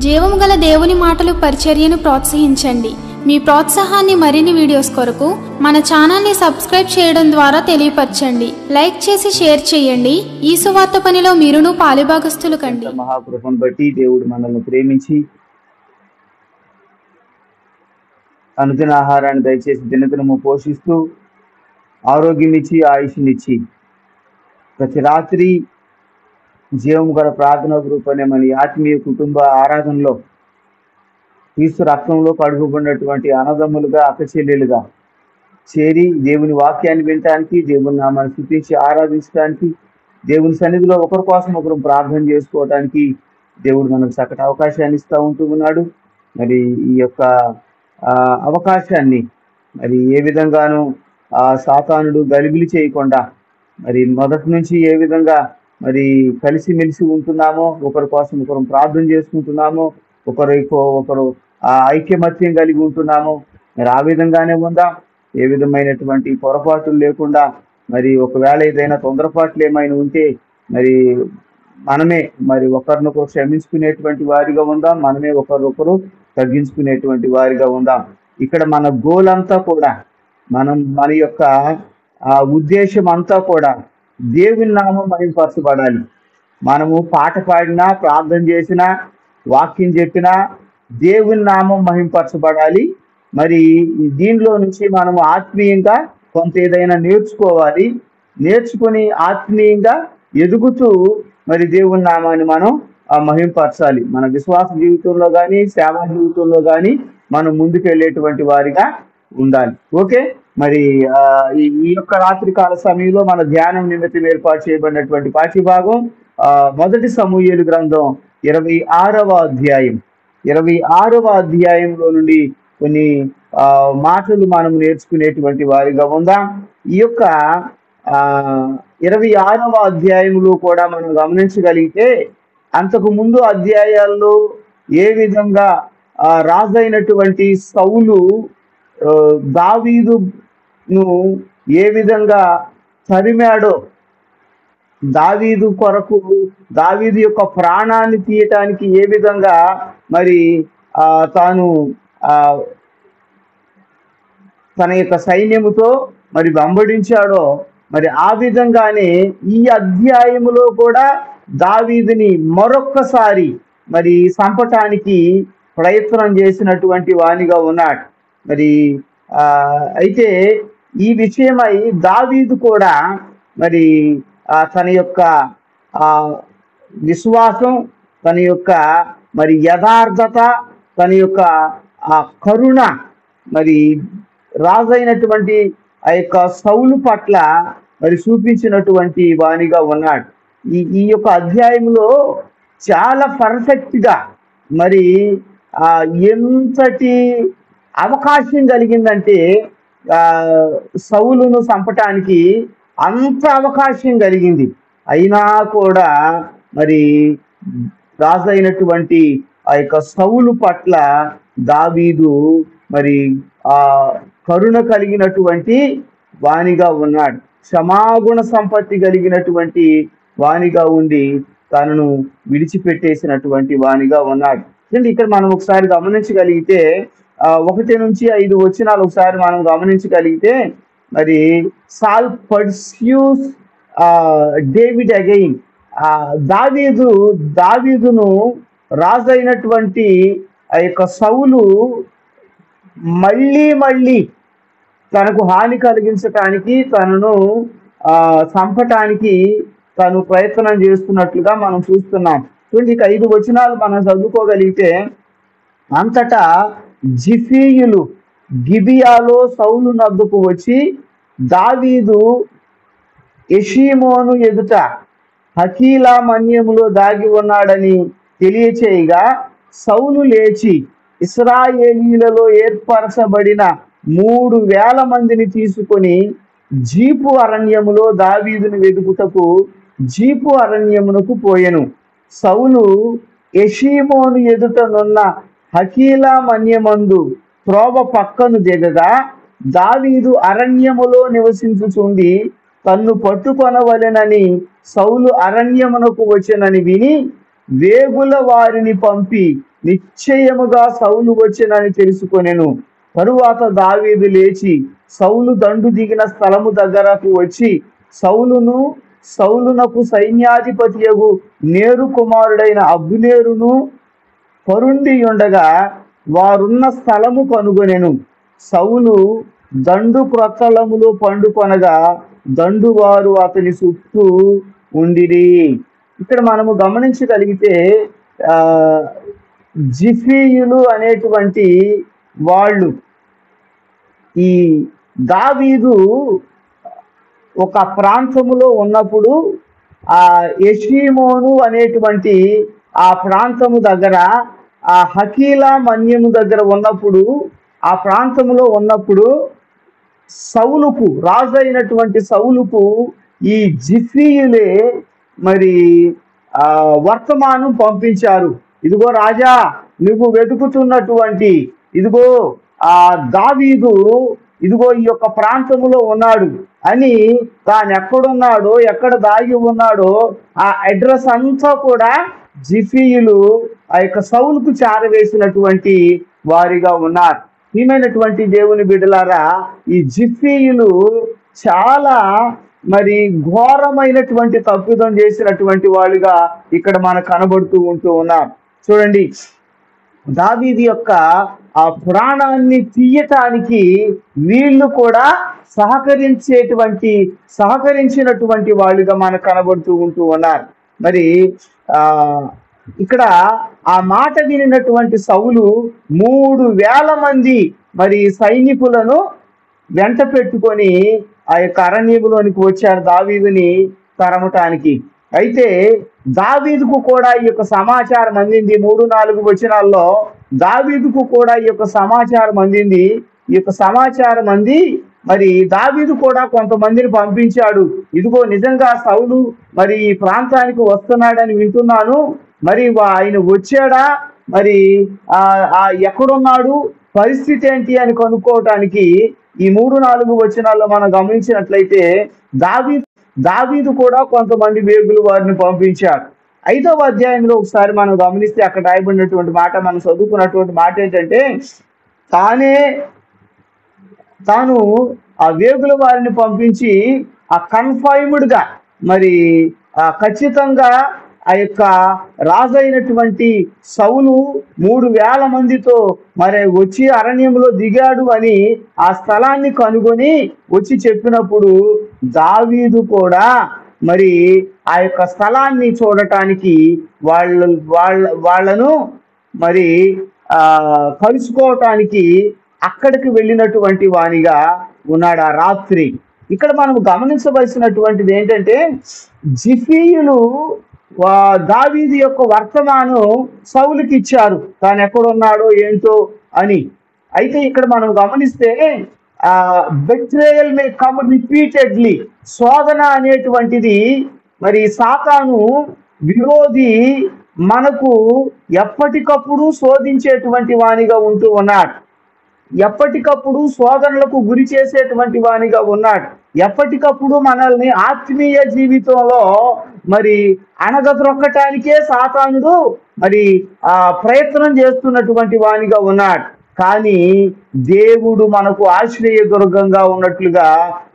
జీవము గల దేవుని మాటలు పరిచర్యను ప్రోత్సహించండి. మీ ప్రోత్సాహాన్ని మరిన్ని వీడియోస్ కొరకు మన ఛానల్ని సబ్స్క్రైబ్ చేయడం ద్వారా తెలియపరచండి. లైక్ చేసి షేర్ చేయండి. ఈ సువార్త పనిలో మీరును పాలుభాగస్తులు కండి. మహాకృపను బట్టి దేవుడు మనల్ని ప్రేమించి అనుదిన ఆహారాన్ని దయచేసి దినదినము పోషిస్తూ ఆరోగ్యం ఇచ్చి ఆయుష్నిచ్చి ప్రతి రాత్రి జీవము గల ప్రార్థన గ్రూప్ అనే మన ఆత్మీయ కుటుంబ ఆరాధనలో క్రీస్తు రక్తంలో కడుగుబడినటువంటి అన్నదమ్ములుగా అక్కచెల్లెలుగా చేరి దేవుని వాక్యాన్ని వినటానికి, దేవుని నామాన్ని స్తుతించి ఆరాధించడానికి, దేవుని సన్నిధిలో ఒకరి కోసం ఒకరు ప్రార్థన చేసుకోవడానికి దేవుడు మనకు చక్కటి అవకాశాన్ని ఇస్తూ ఉంటూ ఉన్నాడు. మరి ఈ యొక్క అవకాశాన్ని మరి ఏ విధంగానూ సాతానుడు గలిబిలి చేయకుండా మరి మొదటి నుంచి ఏ విధంగా మరి కలిసిమెలిసి ఉంటున్నామో, ఒకరి కోసం ఒకరు ప్రార్థన చేసుకుంటున్నామో, ఒకరు ఐక్యమత్యం కలిగి ఉంటున్నామో మరి ఆ విధంగానే ఉందా? ఏ విధమైనటువంటి పొరపాట్లు లేకుండా మరి ఒకవేళ ఏదైనా తొందరపాట్లు ఏమైనా ఉంటే మరి మనమే మరి ఒకరినొకరు క్షమించుకునేటువంటి వారిగా ఉందాం. మనమే ఒకరొకరు తగ్గించుకునేటువంటి వారిగా ఉందాం. ఇక్కడ మన గోల్ అంతా కూడా మన యొక్క ఉద్దేశం అంతా కూడా దేవుని నామం మహిమపరచబడాలి. మనము పాట పాడినా, ప్రార్థన చేసినా, వాక్యం చెప్పినా దేవుని నామం మహిమపరచబడాలి. మరి దీనిలో నుంచి మనము ఆత్మీయంగా కొంత ఏదైనా నేర్చుకొని ఆత్మీయంగా ఎదుగుతూ మరి దేవుని నామాన్ని మనం మహిమపరచాలి. మన విశ్వాస జీవితంలో కానీ, సేవా జీవితంలో కానీ మనం ముందుకు వెళ్ళేటువంటి వారిగా ఉండాలి. ఓకే, మరి ఈ యొక్క రాత్రికాల సమయంలో మన ధ్యానం నిమిత్తం ఏర్పాటు చేయబడినటువంటి పాఠ్యభాగం మొదటి సమూయేలు గ్రంథం 26వ అధ్యాయం. 26వ అధ్యాయంలో నుండి కొన్ని మాటలు మనం నేర్చుకునేటువంటి వారిగా ఉందాం. ఈ యొక్క 26వ అధ్యాయంలో కూడా మనం గమనించగలిగితే అంతకు ముందు అధ్యాయాల్లో ఏ విధంగా రాజైనటువంటి సౌలు దావీదును ఏ విధంగా తరిమాడో, దావీదు కొరకు దావీదు యొక్క ప్రాణాన్ని తీయటానికి ఏ విధంగా మరి తాను తన యొక్క సైన్యముతో మరి వెంబడించాడో, మరి ఆ విధంగానే ఈ అధ్యాయములో కూడా దావీదుని మరొక్కసారి మరి చంపటానికి ప్రయత్నం చేసినటువంటి వానిగా ఉన్నాడు. మరి అయితే ఈ విషయమై దావీదు కూడా మరి తన యొక్క విశ్వాసం, తన యొక్క మరి యథార్థత, తన యొక్క కరుణ మరి రాజైనటువంటి ఆ యొక్క సౌలు పట్ల మరి చూపించినటువంటి వానిగా ఉన్నాడు. ఈ యొక్క అధ్యాయంలో చాలా పర్ఫెక్ట్గా మరి ఎంతటి అవకాశం కలిగిందంటే సౌలును చంపటానికి అంత అవకాశం కలిగింది. అయినా కూడా మరి రాజైనటువంటి ఆ యొక్క సౌలు పట్ల దావీదు మరి కరుణ కలిగినటువంటి వానిగా ఉన్నాడు. క్షమాగుణ సంపత్తి కలిగినటువంటి వానిగా ఉండి తనను విడిచిపెట్టేసినటువంటి వానిగా ఉన్నాడు. ఇక్కడ మనం ఒకసారి గమనించగలిగితే 1 నుంచి 5 వచనాలు ఒకసారి మనం గమనించగలిగితే మరి సాల్ పర్స్యూస్ డేవిడ్ అగైన్. దావీదును రాజైనటువంటి ఆ యొక్క సౌలు మళ్ళీ తనకు హాని కలిగించటానికి, తనను చంపటానికి తను ప్రయత్నం చేస్తున్నట్లుగా మనం చూస్తున్నాం. ఇక 5 వచనాలు మనం చదువుకోగలిగితే, అంతటా జిఫీయులు గిబియాలో సౌలు నద్దుకు వచ్చి దావీదు యెషీమోను ఎదుట హకీలా మన్యములో దాగి ఉన్నాడని తెలియచేయగా సౌలు లేచి ఇశ్రాయేలీయులలో ఏర్పరచబడిన 3,000 మందిని తీసుకొని జీపు అరణ్యములో దావీదును వెదుకుటకు జీపు అరణ్యమునకు పోయెను. సౌలు యెషీమోను ఎదుటనున్న హకీలా మన్యమందు త్రోవ పక్కను దిగగా దావీదు అరణ్యములో నివసించుచుండి తన్ను పట్టుకొనవలెనని సౌలు అరణ్యమునకు వచ్చెనని విని వేగుల వారిని పంపి నిశ్చయముగా సౌలు వచ్చెనని తెలుసుకొనెను. తరువాత దావీదు లేచి సౌలు దండు దిగిన స్థలము దగ్గరకు వచ్చి సౌలునకు సైన్యాధిపతియగు నేరు కుమారుడైన అబ్నేరును పరుండి ఉండగా వారున్న స్థలము కనుగొనెను. సౌలు దండు క్రొత్తలములో పండుకొనగా దండువారు అతని చుట్టూ ఉండిరి. ఇక్కడ మనము గమనించగలిగితే జిఫీయులు అనేటువంటి వాళ్ళు ఈ దావీదు ఒక ప్రాంతములో ఉన్నప్పుడు ఆ యెషీమోను అనేటువంటి ఆ ప్రాంతము దగ్గర ఆ హకీలా మన్యము దగ్గర ఉన్నప్పుడు ఆ ప్రాంతములో ఉన్నప్పుడు సౌలుకు రాజు అయినటువంటి సౌలుకు ఈ జిఫీయులే మరి వర్తమానం పంపించారు. ఇదిగో రాజా, నువ్వు వెతుకుతున్నటువంటి ఇదిగో ఆ దావీదు ఇదిగో ఈ యొక్క ప్రాంతములో ఉన్నాడు అని, తాను ఎక్కడున్నాడో ఎక్కడ దాగి ఉన్నాడో ఆ అడ్రస్ అంతా కూడా జిఫీయులు ఆ యొక్క సౌలుకు చేరవేసినటువంటి వారిగా ఉన్నారు. ప్రియమైనటువంటి దేవుని బిడ్డలారా, ఈ జిఫీయులు చాలా మరి ఘోరమైనటువంటి తప్పిదం చేసినటువంటి వాళ్ళుగా ఇక్కడ మనకు కనబడుతూ ఉన్నారు. చూడండి, దావీదు యొక్క ఆ ప్రాణాన్ని తీయటానికి వీళ్ళు కూడా సహకరించినటువంటి వాళ్ళుగా మనకు కనబడుతూ ఉన్నారు. మరి ఇక్కడ ఆ మాట వినినటువంటి సౌలు 3,000 మంది మరి సైనికులను వెంట పెట్టుకొని ఆ యొక్క అరణ్యములోనికి వచ్చారు దావీదుని తరమటానికి. అయితే దావీదుకు కూడా ఈ యొక్క సమాచారం అందింది. 3-4 వచనాల్లో దావీదుకు కూడా ఈ యొక్క సమాచారం అందింది. ఈ యొక్క సమాచారం అంది మరి దావీదు కూడా కొంతమందిని పంపించాడు. ఇదిగో నిజంగా సౌలు మరి ఈ ప్రాంతానికి వస్తున్నాడని వింటున్నాను, మరి ఆయన వచ్చాడా, మరి ఎక్కడున్నాడు, పరిస్థితి ఏంటి అని కనుక్కోవటానికి ఈ 3-4 వచనాల్లో మనం గమనించినట్లయితే దావీదు కూడా కొంతమంది వేగులు వారిని పంపించాడు. 5వ అధ్యాయంలో ఒకసారి మనం గమనిస్తే అక్కడ రాయబడినటువంటి మాట, మనం చదువుకున్నటువంటి మాట ఏంటంటే, తాను ఆ వేగుల వారిని పంపించి ఆ కన్ఫైమ్డ్గా మరి ఖచ్చితంగా ఆ యొక్క రాజు అయినటువంటి సౌలు 3,000 మందితో మరి వచ్చి అరణ్యంలో దిగాడు అని ఆ స్థలాన్ని కనుగొని వచ్చి చెప్పినప్పుడు దావీదు కూడా మరి ఆ యొక్క స్థలాన్ని చూడటానికి వాళ్ళను మరి కలుసుకోవటానికి అక్కడికి వెళ్ళినటువంటి వానిగా ఉన్నాడు ఆ రాత్రి. ఇక్కడ మనం గమనించవలసినటువంటిది ఏంటంటే, జిఫీయులు దావీదు యొక్క వర్తమానం సౌలుకి ఇచ్చారు, తాను ఎక్కడున్నాడో ఏంటో అని. అయితే ఇక్కడ మనం గమనిస్తే బెట్రేయల్ మే కమ్ రిపీటెడ్లీ, శోధన అనేటువంటిది మరి సాతాను విరోధి మనకు ఎప్పటికప్పుడు శోధించేటువంటి వానిగా ఉంటూ ఉన్నాడు, ఎప్పటికప్పుడు శోధనలకు గురి చేసేటువంటి వానిగా ఉన్నాడు, ఎప్పటికప్పుడు మనల్ని ఆత్మీయ జీవితంలో మరి అణగద్రొక్కటానికే సాతానుడు మరి ప్రయత్నం చేస్తున్నటువంటి వానిగా ఉన్నాడు. కానీ దేవుడు మనకు ఆశ్రయదుర్గంగా ఉన్నట్లుగా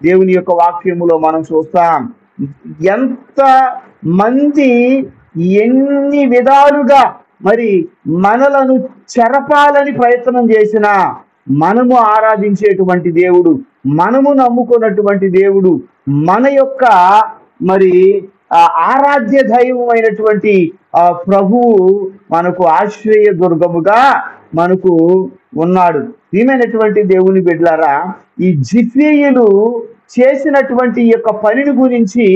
దేవుని యొక్క వాక్యములో మనం చూస్తాం. ఎంత మంది ఎన్ని విధాలుగా మరి మనలను చెరపాలని ప్రయత్నం చేసినా మనము ఆరాధించేటువంటి దేవుడు, మనము నమ్ముకున్నటువంటి దేవుడు, మన యొక్క మరి ఆరాధ్య దైవమైనటువంటి ప్రభువు మనకు ఆశ్రయ దుర్గముగా మనకు ఉన్నాడు. ప్రియమైనటువంటి దేవుని బిడ్డలారా, ఈ జిఫీయులు చేసినటువంటి యొక్క పనిని గురించి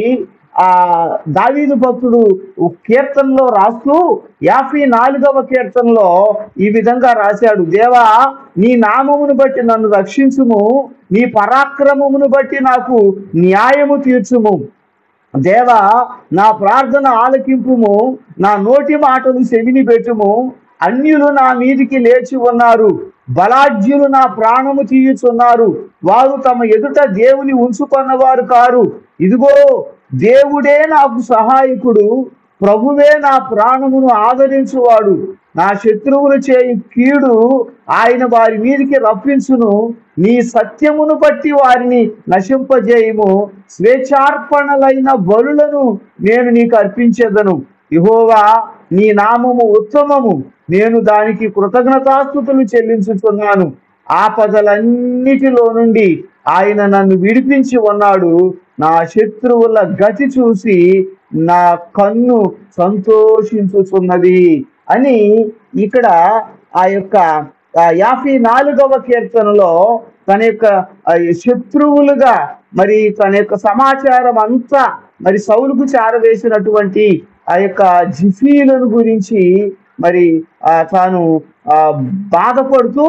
దావీదు భక్తుడు కీర్తనలో రాస్తూ 54వ కీర్తనలో ఈ విధంగా రాశాడు: దేవా, నీ నామమును బట్టి నన్ను రక్షించుము, నీ పరాక్రమమును బట్టి నాకు న్యాయము తీర్చుము. దేవా, నా ప్రార్థన ఆలకింపుము, నా నోటి మాటలు చెవిని పెట్టుము. అన్యులు నా మీదికి లేచి ఉన్నారు, బలాఢ్యులు నా ప్రాణము తీయుచున్నారు. వారు తమ ఎదుట దేవుని ఉంచుకున్నవారు కారు. ఇదిగో, దేవుడే నాకు సహాయకుడు, ప్రభువే నా ప్రాణమును ఆదరించువాడు. నా శత్రువులు చేయు కీడు ఆయన వారి మీదికి రప్పించును. నీ సత్యమును బట్టి వారిని నశింపజేయము. స్వేచ్ఛార్పణలైన బలులను నేను నీకు అర్పించేదను. యెహోవా, నీ నామము ఉత్తమము, నేను దానికి కృతజ్ఞతాస్తుతులు చెల్లించుతున్నాను. ఆపదలన్నిటిలో నుండి ఆయన నన్ను విడిపించి ఉన్నాడు. నా శత్రువుల గతి చూసి నా కన్ను సంతోషించుచున్నది అని ఇక్కడ ఆ యొక్క 54వ కీర్తనలో తన యొక్క శత్రువులుగా మరి తన యొక్క సమాచారం అంతా మరి సౌలుకు చేరవేసినటువంటి ఆ యొక్క జిఫీలను గురించి మరి తాను బాధపడుతూ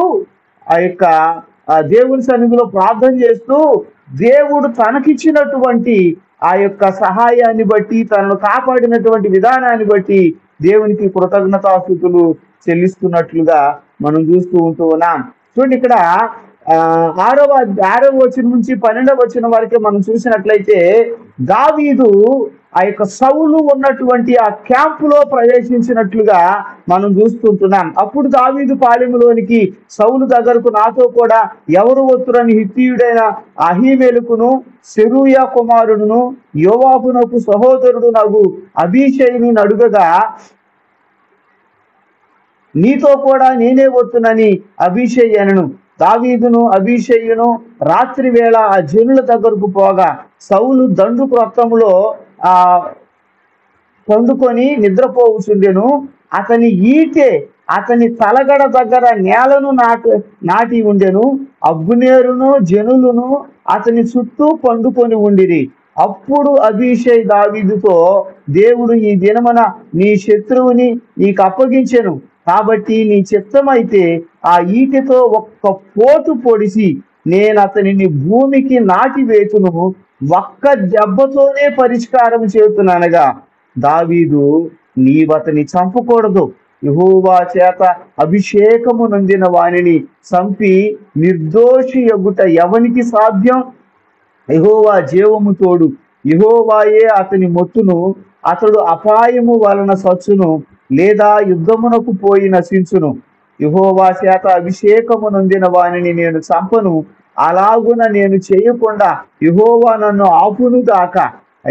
ఆ యొక్క దేవుని సన్నిధిలో ప్రార్థన చేస్తూ దేవుడు తనకిచ్చినటువంటి ఆ యొక్క సహాయాన్ని బట్టి, తనను కాపాడినటువంటి విధానాన్ని బట్టి దేవునికి కృతజ్ఞతాస్తుతులు చెల్లిస్తున్నట్లుగా మనం చూస్తూ ఉన్నాం. చూడండి, ఇక్కడ 6వ వచనం నుంచి 12వ వచనం వరకే మనం చూసినట్లయితే దావీదు ఆ యొక్క సౌలు ఉన్నటువంటి ఆ క్యాంపులో ప్రవేశించినట్లుగా మనం చూస్తుంటున్నాం. అప్పుడు దావీదు పాలెములోనికి సౌలు దగ్గరకు నాతో కూడా ఎవరు వస్తురని హిత్తీయుడైన అహీమెలకును సెరూయా కుమారుడును యోవాబునకు సహోదరుడు నగు అబీషైని అడుగగా, నీతో కూడా నేనే వస్తునని అబీషై అనెను. దావీదును అబీషైయును రాత్రి వేళ ఆ జనుల దగ్గరకు పోగా సౌలు దండు క్రొత్తములో పండుకొని నిద్రపోవుచుండెను. అతని ఈటె అతని తలగడ దగ్గర నేలను నాటి ఉండెను. అబ్నేరును జనులను అతని చుట్టూ పండుకొని ఉండిరి. అప్పుడు అబీషై దావీదుతో, దేవుడు ఈ దినమున నీ శత్రువుని నీకు అప్పగించెను కాబట్టి నీ చిత్తమైతే ఆ ఈటెతో ఒక్క పోటు పొడిసి నేను అతనిని భూమికి నాటివేతును, ఒక్క దెబ్బతోనే పరిష్కారం చేస్తున్నానగా, దావీదు నీవతని చంపకూడదు. యెహోవా చేత అభిషేకము నొందిన వానిని చంపి నిర్దోషి యొగ్గుట ఎవనికి సాధ్యం? యెహోవా జీవము తోడు, యెహోవాయే అతని మొత్తును. అతడు అపాయము వలన సచ్చును, లేదా యుద్ధమునకు పోయి నశించును. యెహోవా చేత అభిషేకము నొందిన వానిని నేను చంపను. అలాగున నేను చేయకుండా యెహోవా నన్ను ఆపును గాక.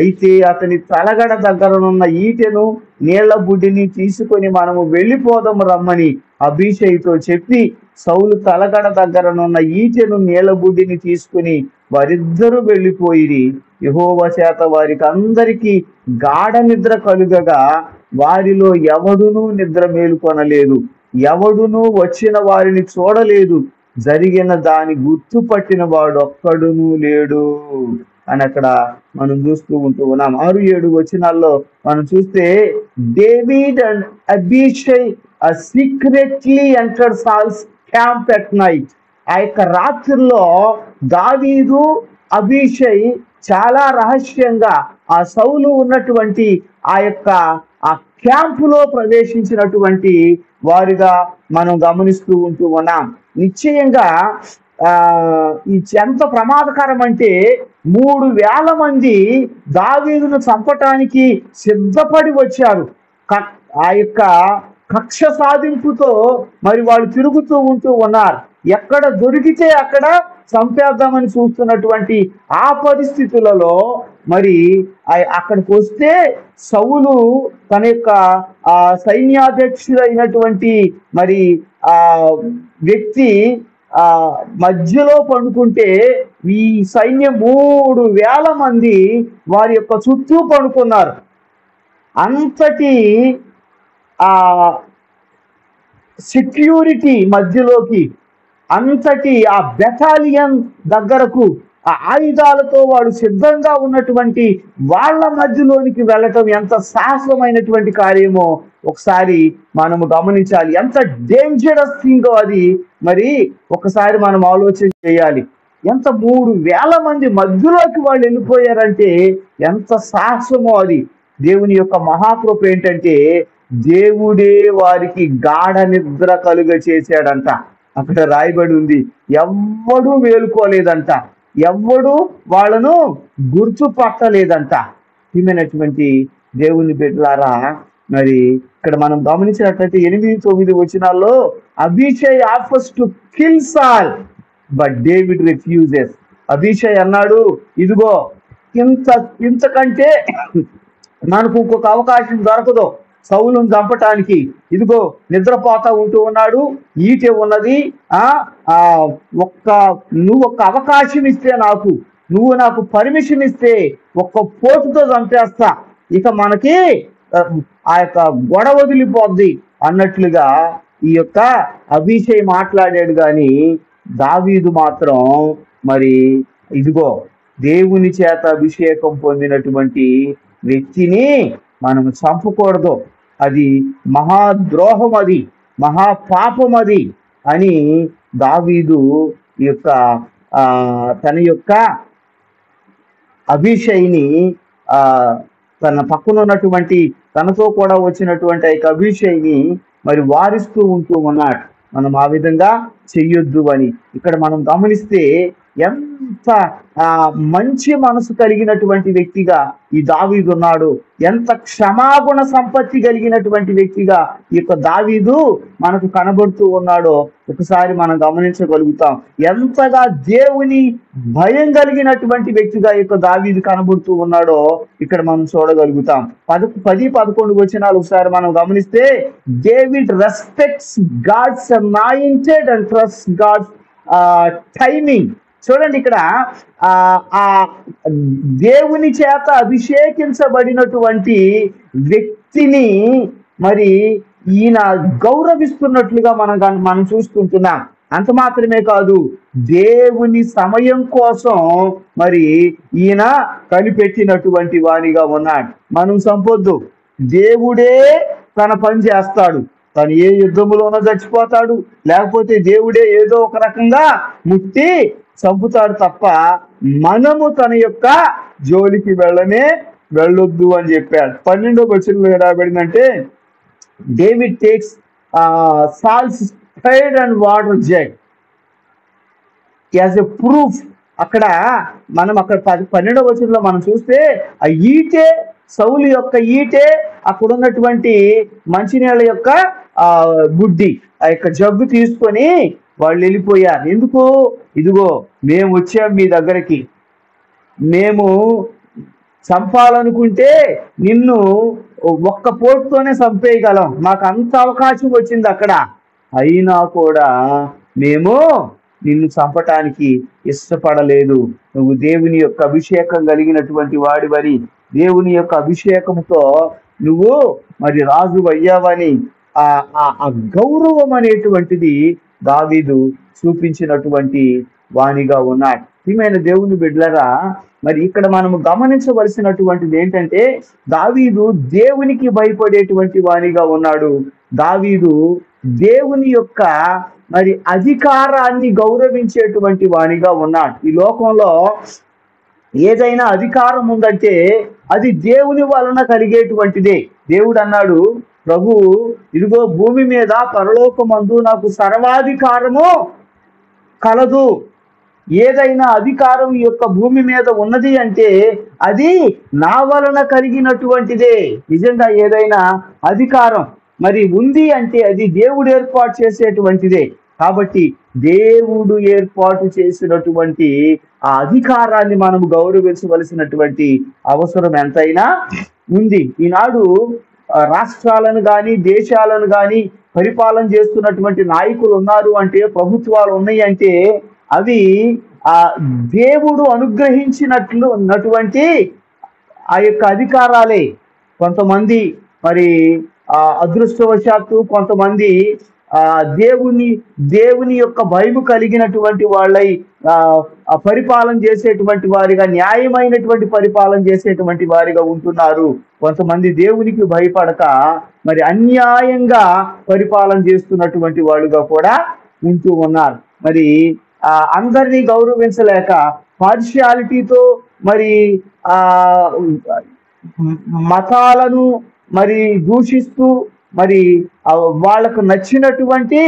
అయితే అతని తలగడ దగ్గరనున్న ఈటెను నీళ్ల బుడ్డిని తీసుకొని మనము వెళ్ళిపోదాము రమ్మని అబీషైతో చెప్పి సౌలు తలగడ దగ్గరనున్న ఈటెను నీళ్ల బుడ్డిని తీసుకుని వారిద్దరూ వెళ్ళిపోయిరి. యెహోవా చేత వారికి అందరికీ గాఢ నిద్ర కలుగగా వారిలో ఎవడునూ నిద్ర మేలుకొనలేదు, ఎవడునూ వచ్చిన వారిని చూడలేదు. జరిగిన దాని గుర్తుపట్టిన వాడు ఒక్కడునూ లేడు అని అక్కడ మనం చూస్తూ ఉన్నాం. 6-7 వచనాల్లో మనం చూస్తే, David and Abishai secretly entered Saul's camp at night. ఆ యొక్క రాత్రిలో దావీదు అబీషై చాలా రహస్యంగా ఆ సౌలు ఉన్నటువంటి ఆ యొక్క ఆ క్యాంపులో ప్రవేశించినటువంటి వారిగా మనం గమనిస్తూ ఉన్నాం. నిశ్చయంగా ఇది ఎంత ప్రమాదకరం అంటే 3000 మంది దావీదును చంపటానికి సిద్ధపడి వచ్చారు. ఆ యొక్క కక్ష సాధింపుతో మరి వాళ్ళు తిరుగుతూ ఉన్నారు. ఎక్కడ దొరికితే అక్కడ చంపేద్దామని చూస్తున్నటువంటి ఆ పరిస్థితులలో మరి అక్కడికి వస్తే సౌలు తన యొక్క సైన్యాధ్యక్షుడైనటువంటి మరి ఆ వ్యక్తి మధ్యలో పండుకుంటే ఈ సైన్యం 3000 మంది వారి యొక్క చుట్టూ పండుకున్నారు. అంతటి సెక్యూరిటీ మధ్యలోకి, అంతటి ఆ బెటాలియన్ దగ్గరకు ఆ ఆయుధాలతో వాడు సిద్ధంగా ఉన్నటువంటి వాళ్ళ మధ్యలోనికి వెళ్ళటం ఎంత సాహసమైనటువంటి కార్యమో ఒకసారి మనము గమనించాలి. ఎంత డేంజరస్ థింగ్ అది మరి ఒకసారి మనం ఆలోచన చేయాలి. ఎంత 3000 మంది మధ్యలోకి వాళ్ళు వెళ్ళిపోయారంటే ఎంత సాహసమో అది. దేవుని యొక్క మహాకృప ఏంటంటే దేవుడే వారికి గాఢ నిద్ర కలుగ చేశాడంట. అక్కడ రాయబడి ఉంది, ఎవ్వడూ వేలుకోలేదంట, ఎవ్వడూ వాళ్ళను గుర్తుపట్టలేదంట. ఈమెనటువంటి దేవుని బిడ్డలారా, మరి ఇక్కడ మనం గమనించినట్లయితే 8-9 వచనాల్లో అభిషై ఆఫర్స్ టు కిల్ సాల్ బట్ డేవిడ్ రిఫ్యూజెస్. అభిషై అన్నాడు, ఇదిగో ఇంతకంటే మనకు ఇంకొక అవకాశం దొరకదు సౌలును చంపటానికి. ఇదిగో నిద్రపోతా ఉంటూ ఉన్నాడు, ఈటె ఉన్నది, నువ్వు ఒక్క అవకాశం ఇస్తే నువ్వు నాకు పర్మిషన్ ఇస్తే ఒక్క పోటుతో చంపేస్తా, ఇక మనకి ఆ యొక్క గొడవ వదిలిపోద్ది అన్నట్లుగా ఈ యొక్క అభిషై మాట్లాడాడు. కానీ దావీదు మాత్రం మరి ఇదిగో దేవుని చేత అభిషేకం పొందినటువంటి వ్యక్తిని మనం చంపకూడదు, అది మహాద్రోహం, అది మహాపాపం అది అని దావీదు యొక్క తన యొక్క అభిషైని తన పక్కన ఉన్నటువంటి తనతో కూడా వచ్చినటువంటి ఆ అభిషైని మరి వారిస్తూ ఉంటూ ఉన్నాడు. మనం ఆ విధంగా చెయ్యొద్దు అని ఇక్కడ మనం గమనిస్తే ఎంత మంచి మనసు కలిగినటువంటి వ్యక్తిగా ఈ దావీదు ఉన్నాడు, ఎంత క్షమాగుణ సంపత్తి కలిగినటువంటి వ్యక్తిగా ఈ యొక్క దావీదు మనకు కనబడుతూ ఉన్నాడో ఒకసారి మనం గమనించగలుగుతాం. ఎంతగా దేవుని భయం కలిగినటువంటి వ్యక్తిగా ఈ యొక్క దావీదు కనబడుతూ ఉన్నాడో ఇక్కడ మనం చూడగలుగుతాం. 10-11 వచనాలు ఒకసారి మనం గమనిస్తే, David respects God's anointed and trust God's timing. చూడండి, ఇక్కడ ఆ దేవుని చేత అభిషేకించబడినటువంటి వ్యక్తిని మరి ఈయన గౌరవిస్తున్నట్లుగా మనం చూస్తుంటున్నాం. అంత మాత్రమే కాదు, దేవుని సమయం కోసం మరి ఈయన కనిపెట్టినటువంటి వానిగా ఉన్నాడు. మనం సంపొద్దు, దేవుడే తన పని చేస్తాడు, తను ఏ యుద్ధములోనో చచ్చిపోతాడు, లేకపోతే దేవుడే ఏదో ఒక రకంగా ముట్టి చంపుతాడు తప్ప మనము తన యొక్క జోలికి వెళ్ళొద్దు అని చెప్పాడు. 12వ వచనంలో రాబడిందంటే, David takes Saul's spear and water jug as a proof. అక్కడ 12వ వచనంలో మనం చూస్తే ఆ ఈటే, సౌలు యొక్క ఈటే, అక్కడ ఉన్నటువంటి మంచినీళ్ళ యొక్క బుడ్డి, ఆ యొక్క జగ్గు తీసుకొని వాళ్ళు వెళ్ళిపోయారు. ఎందుకు? ఇదిగో మేము వచ్చాం మీ దగ్గరికి, మేము చంపాలనుకుంటే నిన్ను ఒక్క పోటుతోనే చంపేయగలం, మాకు అంత అవకాశం వచ్చింది అక్కడ, అయినా కూడా మేము నిన్ను చంపటానికి ఇష్టపడలేదు. నువ్వు దేవుని యొక్క అభిషేకం కలిగినటువంటి వాడివని, దేవుని యొక్క అభిషేకంతో నువ్వు మరి రాజు అయ్యావని ఆ గౌరవం అనేటువంటిది దావీదు చూపించినటువంటి వానిగా ఉన్నాడు. ప్రియమైన దేవుని బిడ్డలారా, మరి ఇక్కడ మనము గమనించవలసినటువంటిది ఏంటంటే, దావీదు దేవునికి భయపడేటువంటి వానిగా ఉన్నాడు. దావీదు దేవుని యొక్క మరి అధికారాన్ని గౌరవించేటువంటి వానిగా ఉన్నాడు. ఈ లోకంలో ఏదైనా అధికారం ఉందంటే అది దేవుని వలన కలిగేటువంటిదే. దేవుడు అన్నాడు, ప్రభు ఇదిగో భూమి మీద పరలోకమందు నాకు సర్వాధికారము కలదు. ఏదైనా అధికారం ఈ యొక్క భూమి మీద ఉన్నది అంటే అది నా వలన కలిగినటువంటిదే. నిజంగా ఏదైనా అధికారం మరి ఉంది అంటే అది దేవుడు ఏర్పాటు చేసేటువంటిదే. కాబట్టి దేవుడు ఏర్పాటు చేసినటువంటి ఆ అధికారాన్ని మనము గౌరవించవలసినటువంటి అవసరం ఎంతైనా ఉంది. ఈనాడు రాష్ట్రాలను కానీ దేశాలను కానీ పరిపాలన చేస్తున్నటువంటి నాయకులు ఉన్నారు అంటే, ప్రభుత్వాలు ఉన్నాయి అంటే అవి ఆ దేవుడు అనుగ్రహించినటువంటి ఆ యొక్క అధికారాలే. కొంతమంది మరి అదృష్టవశాత్తు కొంతమంది దేవుని యొక్క భయము కలిగినటువంటి వాళ్ళై పరిపాలన చేసేటువంటి వారిగా, న్యాయమైనటువంటి పరిపాలన చేసేటువంటి వారిగా ఉంటున్నారు. కొంతమంది దేవునికి భయపడక మరి అన్యాయంగా పరిపాలన చేస్తున్నటువంటి వాళ్ళుగా కూడా ఉంటూ ఉన్నారు. మరి అందరినీ గౌరవించలేక పార్షియాలిటీతో మరి మతాలను మరి దూషిస్తూ మరి వాళ్ళకు నచ్చినటువంటి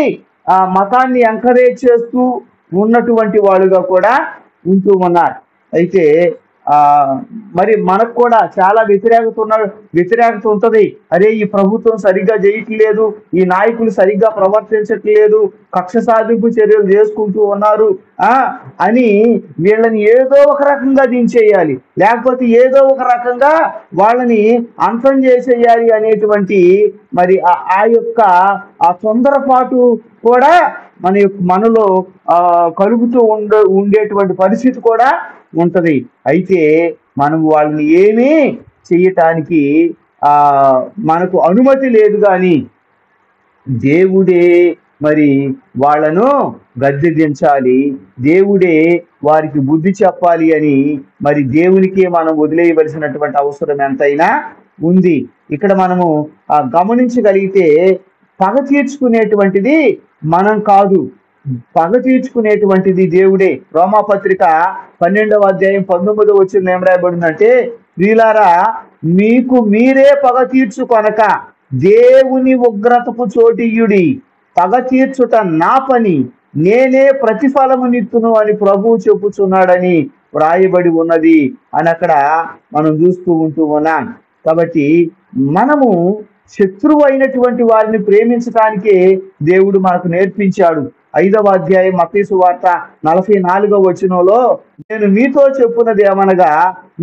మతాన్ని ఎంకరేజ్ చేస్తూ ఉన్నటువంటి వాళ్ళుగా కూడా ఉంటూ ఉన్నారు. అయితే మరి మనకు కూడా చాలా వ్యతిరేకత ఉంటుంది. అరే, ఈ ప్రభుత్వం సరిగ్గా చేయట్లేదు, ఈ నాయకులు సరిగ్గా ప్రవర్తించట్లేదు, కక్ష సాధింపు చర్యలు చేసుకుంటూ ఉన్నారు అని వీళ్ళని ఏదో ఒక రకంగా దించేయాలి, లేకపోతే ఏదో ఒక రకంగా వాళ్ళని అంతం చేసేయాలి అనేటువంటి మరి ఆ యొక్క ఆ తొందరపాటు కూడా మనలో కలుగుతూ ఉండేటువంటి పరిస్థితి కూడా ఉంటది. అయితే మనం వాళ్ళని ఏమీ చెయ్యటానికి మనకు అనుమతి లేదు, కానీ దేవుడే మరి వాళ్ళను గద్దె దించాలి, దేవుడే వారికి బుద్ధి చెప్పాలి అని మరి దేవునికే మనం వదిలేయవలసినటువంటి అవసరం ఎంతైనా ఉంది. ఇక్కడ మనము గమనించగలిగితే పగ తీర్చుకునేటువంటిది మనం కాదు, పగ తీర్చుకునేటువంటిది దేవుడే. రోమాపత్రిక 12వ అధ్యాయం 19వ వచనం ఏం రాయబడిందంటే, ప్రియులారా, మీకు మీరే పగ తీర్చుకొనక దేవుని ఉగ్రతకు చోటియ్యుడి, పగ తీర్చుట నా పని, నేనే ప్రతిఫలమునిత్తును అని ప్రభువు చెప్పుచున్నాడని వ్రాయబడి ఉన్నది అని అక్కడ మనం చూస్తూ ఉన్నాం. కాబట్టి మనము శత్రువు అయినటువంటి వారిని ప్రేమించడానికే దేవుడు మనకు నేర్పించాడు. 5వ అధ్యాయం మత్తయి సువార్త 44వ వచనంలో, నేను మీతో చెప్పున్నది ఏమనగా,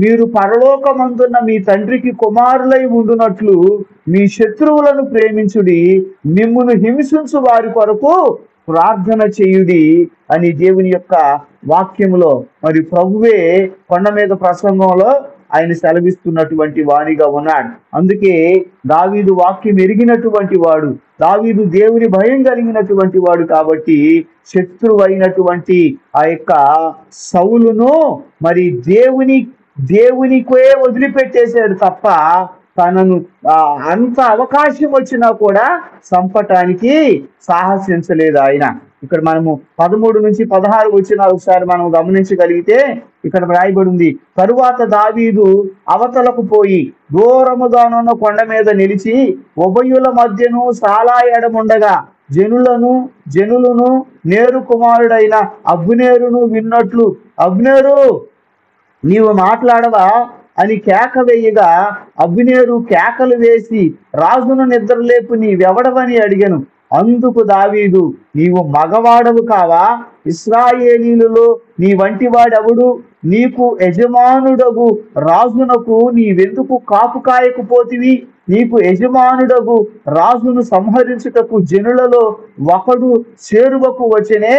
మీరు పరలోకమందున్న మీ తండ్రికి కుమారులై ఉండునట్లు మీ శత్రువులను ప్రేమించుడి, మిమ్మును హింసించు వారి కొరకు ప్రార్థన చేయుడి అని దేవుని యొక్క వాక్యములో మరి ప్రభువే కొండ మీద ప్రసంగంలో ఆయన సెలవిస్తున్నటువంటి వానిగా ఉన్నాడు. అందుకే దావీదు వాక్యం ఎరిగినటువంటి వాడు, దావీదు దేవుని భయం కలిగినటువంటి వాడు కాబట్టి శత్రువు అయినటువంటి ఆ యొక్క సౌలును మరి దేవునికే వదిలిపెట్టేశాడు తప్ప తనను అంత అవకాశం వచ్చినా కూడా చంపటానికి సాహసించలేదు ఆయన. ఇక్కడ మనము 13 నుంచి 16 వచనాలు ఒకసారి మనం గమనించగలిగితే ఇక్కడ రాయబడి ఉంది, తరువాత దావీదు అవతలకు పోయి దూరముగానున్న కొండ మీద నిలిచి ఉభయుల మధ్యను సాలాయడముండగా జనులను నేరు కుమారుడైన అబ్నేరును విన్నట్లు, అబ్నేరు, నీవు మాట్లాడవా అని కేక వేయగా అబ్నేరు కేకలు వేసి రాజును నిద్రలేపు నీవెవడవని అడిగాను. అందుకు దావీదు, నీవు మగవాడవు కావా? ఇశ్రాయేలీయులలో నీ వంటి వాడెవడు? నీకు యజమానుడగు రాజునకు నీవెందుకు కాపు కాయకపోతివి? నీకు యజమానుడగు రాజును సంహరించుటకు జనులలో ఒకడు చేరువకు వచ్చనే.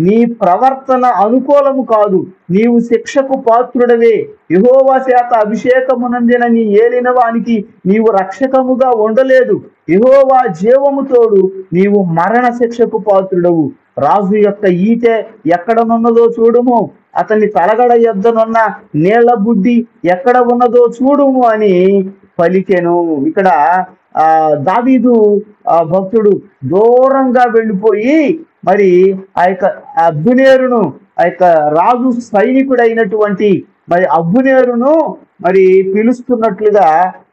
నీ ప్రవర్తన అనుకూలము కాదు, నీవు శిక్షకు పాత్రుడవే. యెహోవా చేత అభిషేకమునందిన నీ ఏలినవానికి నీవు రక్షకముగా ఉండలేదు. యెహోవా జీవము తోడు నీవు మరణ శిక్షకు పాత్రుడవు. రాజు యొక్క ఈటె ఎక్కడనున్నదో చూడుము, అతని తలగడ యొద్దనున్న నీళ్ల బుడ్డి ఎక్కడ ఉన్నదో చూడుము అని పలికెను. ఇక్కడ దావీదు భక్తుడు దూరంగా వెళ్ళిపోయి మరి ఆ యొక్క అబ్నేరును, ఆ యొక్క రాజు సైనికుడైనటువంటి మరి అబ్నేరును మరి పిలుస్తున్నట్లుగా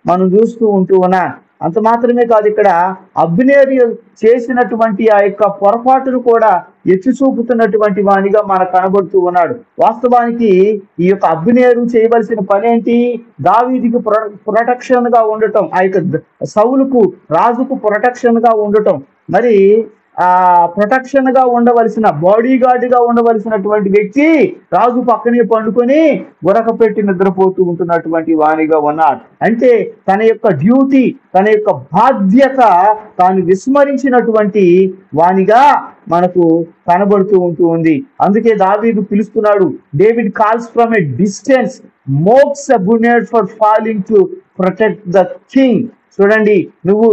మనం చూస్తూ ఉన్నాం. అంత మాత్రమే కాదు, ఇక్కడ అబ్నేరు చేసినటువంటి ఆ యొక్క పొరపాటును కూడా ఎత్తి చూపుతున్నటువంటి వానిగా మనకు కనబడుతూ ఉన్నాడు. వాస్తవానికి ఈ యొక్క అబ్నేరు చేయవలసిన పని ఏంటి? దావీదుకు ప్రొటెక్షన్ గా ఉండటం, ఆ యొక్క సౌలుకు రాజుకు ప్రొటెక్షన్ గా ఉండటం. మరి ప్రొటెక్షన్ గా ఉండవలసిన, బాడీ గార్డ్ గా ఉండవలసినటువంటి వ్యక్తి రాజు పక్కనే పండుకొని గురక పెట్టి నిద్రపోతూ ఉంటున్నటువంటి వానిగా ఉన్నాడు. అంటే తన యొక్క డ్యూటీ, తన యొక్క బాధ్యత తాను విస్మరించినటువంటి వానిగా మనకు కనబడుతూ ఉంది. అందుకే దావీదు పిలుస్తున్నాడు, David calls from a distance mocks Abner for failing to protect the king. చూడండి, నువ్వు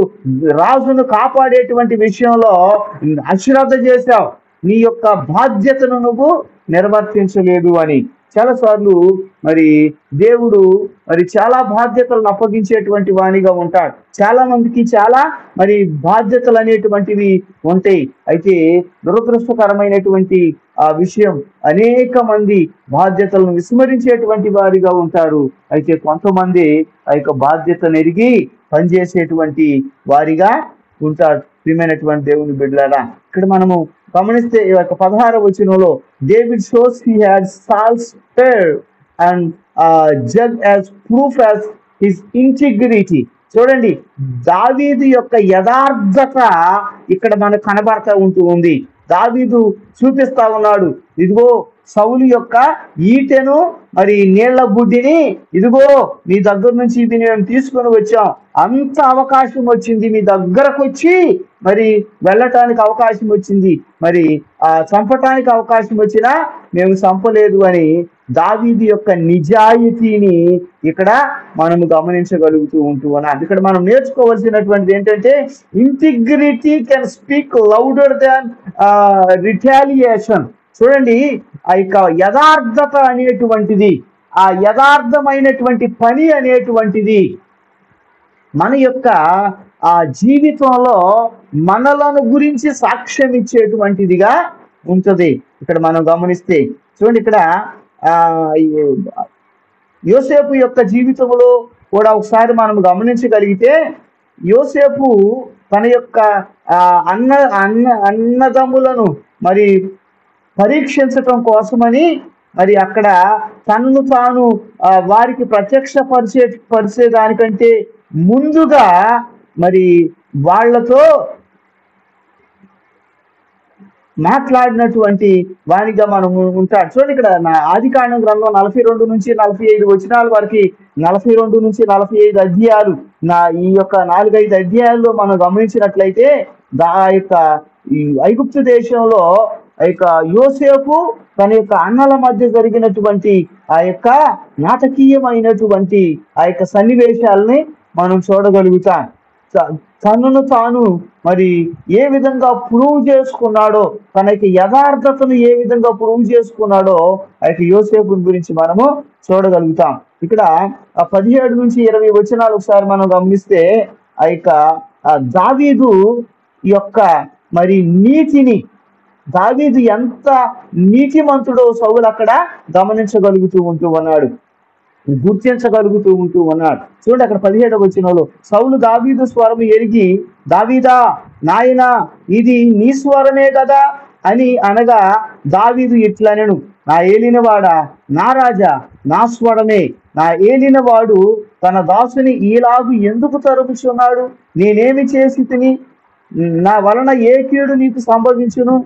రాజును కాపాడేటువంటి విషయంలో అశ్రద్ధ చేశావు, నీ యొక్క బాధ్యతను నువ్వు నిర్వర్తించలేదు అని. చాలాసార్లు మరి దేవుడు మరి చాలా బాధ్యతలను అప్పగించేటువంటి వానిగా ఉంటాడు. చాలా మందికి చాలా మరి బాధ్యతలు అనేటువంటివి ఉంటాయి. అయితే దురదృష్టకరమైనటువంటి ఆ విషయం, అనేక మంది బాధ్యతలను విస్మరించేటువంటి వారిగా ఉంటారు. అయితే కొంతమంది ఆ యొక్క బాధ్యతను ఎరిగి పనిచేసేటువంటి వారిగా ఉంటారు. ప్రియమైనటువంటి దేవుని బిడ్డలారా, ఇక్కడ మనము గమనిస్తే ఈ యొక్క 16వ వచనంలో, David shows he had Saul's spear and jug as proof as his integrity. చూడండి, దావీదు యొక్క యథార్థత ఇక్కడ మనకు కనబడతా ఉంది. దావీదు చూపిస్తా ఉన్నాడు, ఇదిగో సౌలు యొక్క ఈటెను మరి నీళ్ల బుడ్డిని ఇదిగో మీ దగ్గర నుంచి ఇది మేము తీసుకొని వచ్చాం. అంత అవకాశం వచ్చింది, మీ దగ్గరకు వచ్చి మరి వెళ్ళటానికి అవకాశం వచ్చింది, మరి చంపటానికి అవకాశం వచ్చినా మేము చంపలేదు అని దావీదు యొక్క నిజాయితీని ఇక్కడ మనము గమనించగలుగుతూ ఉన్నాం. ఇక్కడ మనం నేర్చుకోవాల్సినటువంటిది ఏంటంటే, integrity can speak louder than retaliation. చూడండి, ఆ యొక్క యథార్థత అనేటువంటిది, ఆ యథార్థమైనటువంటి పని అనేటువంటిది మన యొక్క ఆ జీవితంలో మనలను గురించి సాక్ష్యం ఇచ్చేటువంటిదిగా ఉంటుంది. ఇక్కడ మనం గమనిస్తే చూడండి, ఇక్కడ యోసేపు యొక్క జీవితంలో కూడా ఒకసారి మనం గమనించగలిగితే, యోసేపు తన యొక్క అన్నదమ్ములను మరి పరీక్షించటం కోసమని మరి అక్కడ తనను తాను వారికి పరిచేదానికంటే ముందుగా మరి వాళ్లతో మాట్లాడినటువంటి వానిగా మనం ఉంటాడు. చూడండి, ఇక్కడ ఆదికాండం గ్రంథం 42 నుంచి 45 వచనాల వరకు 42 నుంచి 45 అధ్యాయాలు ఈ యొక్క 4-5 అధ్యాయాల్లో మనం గమనించినట్లయితే ఆ యొక్క ఈ ఐగుప్తు దేశంలో ఆ యొక్క యోసేపు తన యొక్క అన్నల మధ్య జరిగినటువంటి ఆ యొక్క నాటకీయమైనటువంటి ఆ యొక్క సన్నివేశాలని మనం చూడగలుగుతాం. తనను తాను మరి ఏ విధంగా ప్రూవ్ చేసుకున్నాడో, తన యొక్క యథార్థతను ఏ విధంగా ప్రూవ్ చేసుకున్నాడో ఆ యొక్క యోసేపుని గురించి మనము చూడగలుగుతాం. ఇక్కడ 17 నుంచి 20 వచనాలు ఒకసారి మనం గమనిస్తే ఆ యొక్క దావీదు యొక్క మరి నీతిని, దావీదు ఎంత నీతిమంతుడో సౌలు అక్కడ గమనించగలుగుతూ ఉన్నాడు, గుర్తించగలుగుతూ ఉన్నాడు. చూడండి, అక్కడ 17వ వచనంలో, సౌలు దావీదు స్వరం ఎరిగి, దావీదా నాయనా ఇది నీ స్వరమే కదా అని అనగా, దావీదు ఇట్లనెను, నా ఏలినవాడా, నా రాజా, నా స్వరమే. నా ఏలినవాడు తన దాసుని ఈలాగు ఎందుకు తరుముచున్నాడు? నేనేమి చేసి తిని నా వలన ఏ కీడు నీకు సంభవించును?